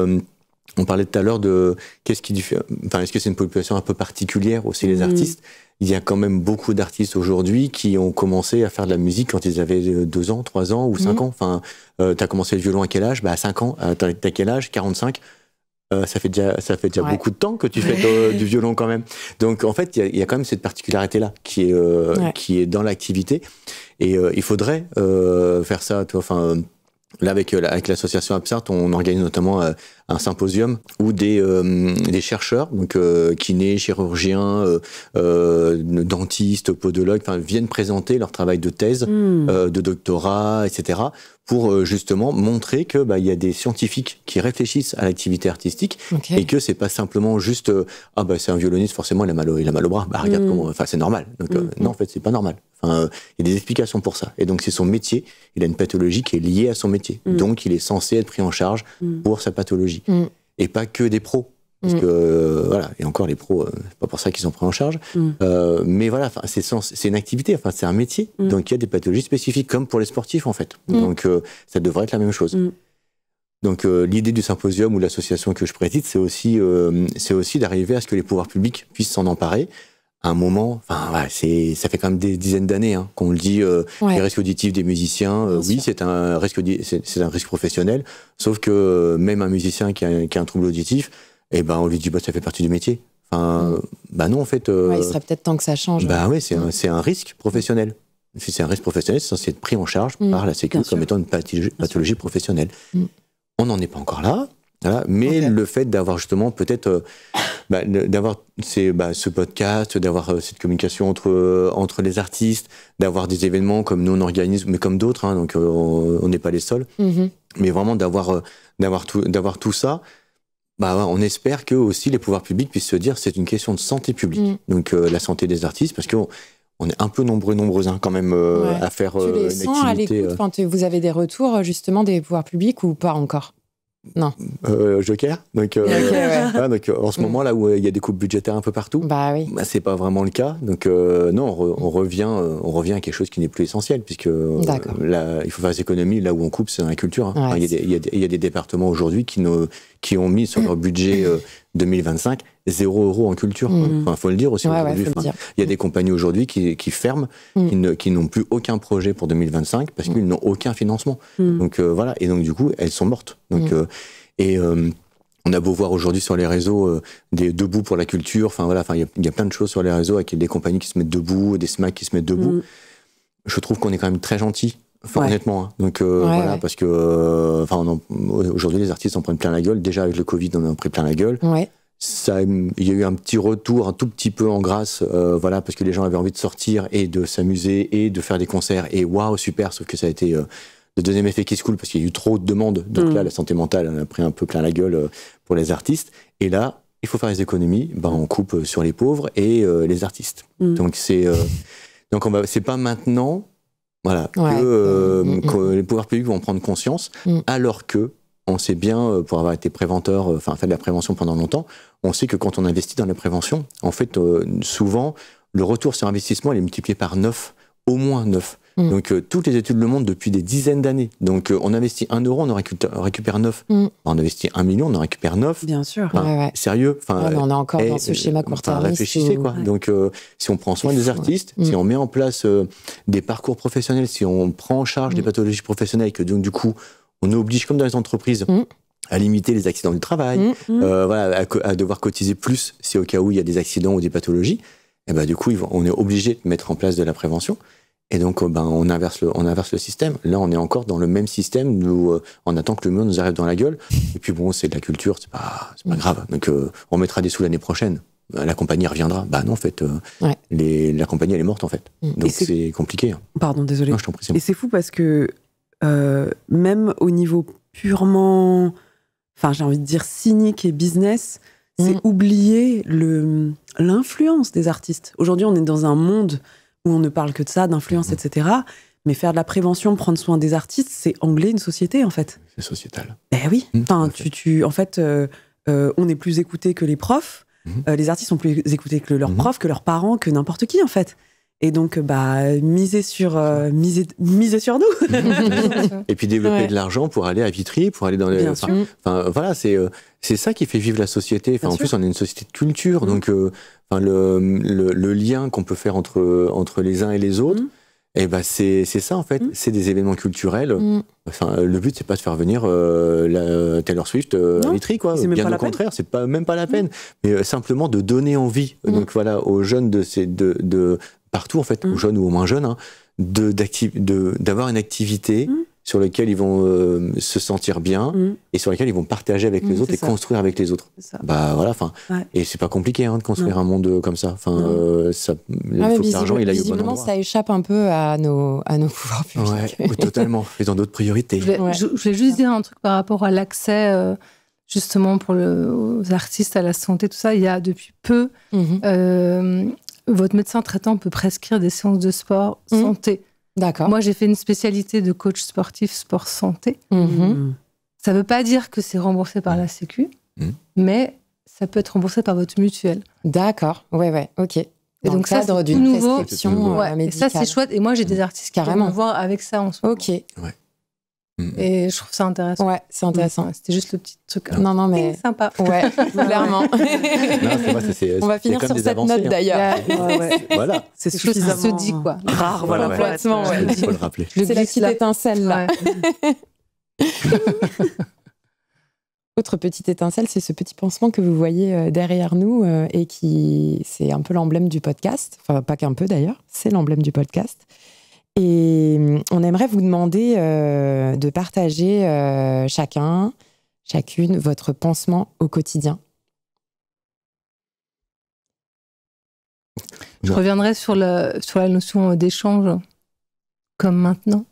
on parlait tout à l'heure de est-ce que c'est une population un peu particulière aussi, les artistes. Il y a quand même beaucoup d'artistes aujourd'hui qui ont commencé à faire de la musique quand ils avaient 2 ans, 3 ans ou 5 ans. Enfin, t'as commencé le violon à quel âge ? À 5 ans. T'as quel âge ? 45. Ça fait déjà beaucoup de temps que tu fais du violon quand même. Donc en fait, il y a quand même cette particularité-là qui est dans l'activité. Et il faudrait faire ça, Là, avec l'association Absart, on organise notamment un symposium où des chercheurs, donc kinés, chirurgiens, dentistes, podologues, viennent présenter leur travail de thèse, de doctorat, etc., pour justement montrer que il y a des scientifiques qui réfléchissent à l'activité artistique et que c'est pas simplement juste c'est un violoniste, forcément il a mal au bras, regarde comment, c'est normal. Donc non, en fait c'est pas normal. Il y a des explications pour ça. Et donc c'est son métier, il a une pathologie qui est liée à son métier. Donc il est censé être pris en charge pour sa pathologie. Et pas que des pros. Parce que, et encore les pros, c'est pas pour ça qu'ils sont pris en charge. Mais voilà, c'est une activité, c'est un métier. Donc il y a des pathologies spécifiques, comme pour les sportifs, en fait. Donc ça devrait être la même chose. Donc l'idée du symposium ou l'association que je préside, c'est aussi d'arriver à ce que les pouvoirs publics puissent s'en emparer. À un moment, ça fait quand même des dizaines d'années qu'on le dit, les risques auditifs des musiciens, oui, c'est un risque professionnel, sauf que même un musicien qui a un trouble auditif, on lui dit ça fait partie du métier. Non, en fait. Il serait peut-être temps que ça change. Oui, c'est un risque professionnel. Si c'est un risque professionnel, c'est censé être pris en charge par la Sécu comme étant une pathologie professionnelle. On n'en est pas encore là. Voilà, mais le fait d'avoir justement peut-être d'avoir ce podcast, d'avoir cette communication entre les artistes, d'avoir des événements comme nous on organise, mais comme d'autres, donc on n'est pas les seuls, mais vraiment d'avoir tout ça, on espère que aussi les pouvoirs publics puissent se dire c'est une question de santé publique, donc la santé des artistes, parce qu'on est un peu nombreuses quand même à faire tu les une sens activité. À l'écoute quand vous avez des retours justement des pouvoirs publics ou pas encore? Non. Joker. Donc, donc en ce moment là où il y a des coupes budgétaires un peu partout, c'est pas vraiment le cas. Donc non, on revient à quelque chose qui n'est plus essentiel puisque là, il faut faire des économies. Là où on coupe, c'est dans la culture. Il y a des départements aujourd'hui qui ont mis sur leur budget 2025 0 € en culture. Faut le dire aussi. Il y a des compagnies aujourd'hui qui ferment, qui n'ont plus aucun projet pour 2025 parce qu'ils n'ont aucun financement. Donc voilà. Et donc du coup, elles sont mortes. Donc on a beau voir aujourd'hui sur les réseaux des debout pour la culture. Il y a plein de choses sur les réseaux avec des compagnies qui se mettent debout, des SMAC qui se mettent debout. Je trouve qu'on est quand même très gentils. Honnêtement. Donc parce que aujourd'hui les artistes en prennent plein la gueule. Déjà avec le Covid, on en a pris plein la gueule. Il y a eu un petit retour, un tout petit peu en grâce, parce que les gens avaient envie de sortir et de s'amuser et de faire des concerts. Et waouh, super, sauf que ça a été le deuxième effet qui se coule parce qu'il y a eu trop de demandes. Donc là, la santé mentale en a pris un peu plein la gueule pour les artistes. Et là, il faut faire des économies. On coupe sur les pauvres et les artistes. Donc c'est pas maintenant. Que les pouvoirs publics vont prendre conscience, alors que on sait bien, pour avoir été préventeur, faire de la prévention pendant longtemps, on sait que quand on investit dans la prévention, en fait, souvent, le retour sur investissement, il est multiplié par 9, au moins 9. Donc, toutes les études le montrent depuis des dizaines d'années. Donc, on investit 1 €, on en récupère 9. On investit 1 million, on en récupère 9. Bien sûr. Sérieux. On est encore dans ce schéma court-termiste. Réfléchissez, quoi. Donc, si on prend soin des artistes, si on met en place des parcours professionnels, si on prend en charge des pathologies professionnelles, et que donc, du coup, on oblige, comme dans les entreprises, à limiter les accidents du travail, à devoir cotiser plus si au cas où il y a des accidents ou des pathologies, et du coup, on est obligé de mettre en place de la prévention. Et donc, on inverse le système. Là, on est encore dans le même système où on attend que le mur nous arrive dans la gueule. Et puis bon, c'est de la culture, c'est pas grave. Donc, on mettra des sous l'année prochaine. La compagnie reviendra. Non, en fait, la compagnie, elle est morte, en fait. Donc, c'est compliqué. Pardon, désolé. Non, je t'en prie, et c'est fou parce que même au niveau purement, j'ai envie de dire cynique et business, c'est oublier l'influence des artistes. Aujourd'hui, on est dans un monde où on ne parle que de ça, d'influence, etc. Mais faire de la prévention, prendre soin des artistes, c'est angler une société, en fait. C'est sociétal. Oui. En fait, on est plus écouté que les profs. Les artistes sont plus écoutés que leurs profs, que leurs parents, que n'importe qui, en fait. Et donc, miser sur nous. Et puis développer de l'argent pour aller à Vitry, pour aller dans les... Voilà, c'est ça qui fait vivre la société. En plus, on est une société de culture, donc le lien qu'on peut faire entre les uns et les autres, c'est ça, en fait. C'est des événements culturels. Le but, c'est pas de faire venir Taylor Swift à Vitry, quoi. Bien au contraire, c'est même pas la peine. Mais simplement de donner envie, donc voilà, aux jeunes de partout, en fait, aux jeunes ou aux moins jeunes, d'avoir une activité sur lesquels ils vont se sentir bien et sur lesquels ils vont partager avec les autres et construire avec les autres. Bah voilà, enfin, et c'est pas compliqué de construire un monde comme ça. Enfin, il faut que l'argent il aille au bon endroit. Ça échappe un peu à nos pouvoirs publics. Ouais, totalement. Ils ont d'autres priorités. Je voulais juste dire un truc par rapport à l'accès, justement pour aux artistes à la santé, tout ça. Il y a depuis peu, votre médecin traitant peut prescrire des séances de sport santé. D'accord. Moi, j'ai fait une spécialité de coach sportif sport santé. Ça ne veut pas dire que c'est remboursé par la Sécu, mais ça peut être remboursé par votre mutuelle. D'accord. Ouais, ok. Et donc ça, c'est d'une prescription médicale. Et ça, c'est chouette. Et moi, j'ai des artistes qui viennent me voir avec ça en ce moment. Ok. Ouais. Et je trouve ça intéressant. Ouais, c'est intéressant. C'était juste le petit truc. Non, mais c'est sympa. Ouais, clairement. Non, c'est vrai, on va finir sur cette note d'ailleurs. Voilà. C'est suffisamment. Se dit quoi. Rare, voilà. Complètement. Il faut le rappeler. C'est la petite étincelle là. Autre petite étincelle, c'est ce petit pansement que vous voyez derrière nous et qui, c'est un peu l'emblème du podcast. Enfin, pas qu'un peu d'ailleurs, c'est l'emblème du podcast. Et on aimerait vous demander de partager chacune, votre pansement au quotidien. Je reviendrai sur la notion d'échange, comme maintenant.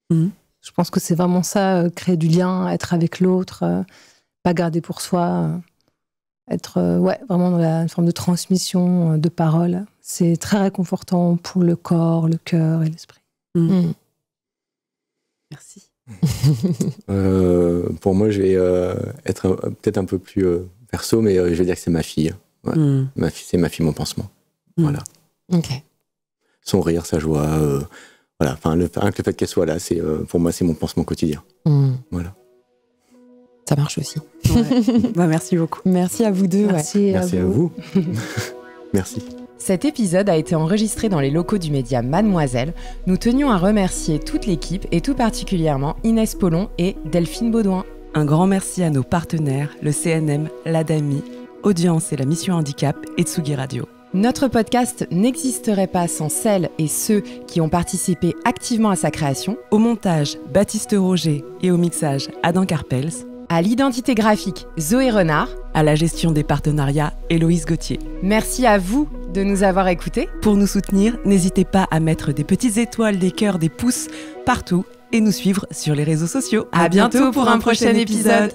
Je pense que c'est vraiment ça, créer du lien, être avec l'autre, pas garder pour soi, être vraiment dans une forme de transmission de paroles. C'est très réconfortant pour le corps, le cœur et l'esprit. Merci. Pour moi, je vais être peut-être un peu plus perso, mais je vais dire que c'est ma fille. Ouais. C'est ma fille, mon pansement. Voilà. Ok. Son rire, sa joie, voilà. Enfin, le fait qu'elle soit là, pour moi, c'est mon pansement quotidien. Voilà. Ça marche aussi. Bah, merci beaucoup. Merci à vous deux. Merci à vous. Merci. Cet épisode a été enregistré dans les locaux du média Mademoiselle. Nous tenions à remercier toute l'équipe et tout particulièrement Inès Pollon et Delphine Baudouin. Un grand merci à nos partenaires, le CNM, l'ADAMI, Audience et la Mission Handicap et Tsugi Radio. Notre podcast n'existerait pas sans celles et ceux qui ont participé activement à sa création. Au montage, Baptiste Roger et au mixage, Adam Carpels. À l'identité graphique, Zoé Renard. À la gestion des partenariats, Héloïse Gauthier. Merci à vous de nous avoir écoutés. Pour nous soutenir, n'hésitez pas à mettre des petites étoiles, des cœurs, des pouces partout et nous suivre sur les réseaux sociaux. À bientôt pour un prochain épisode.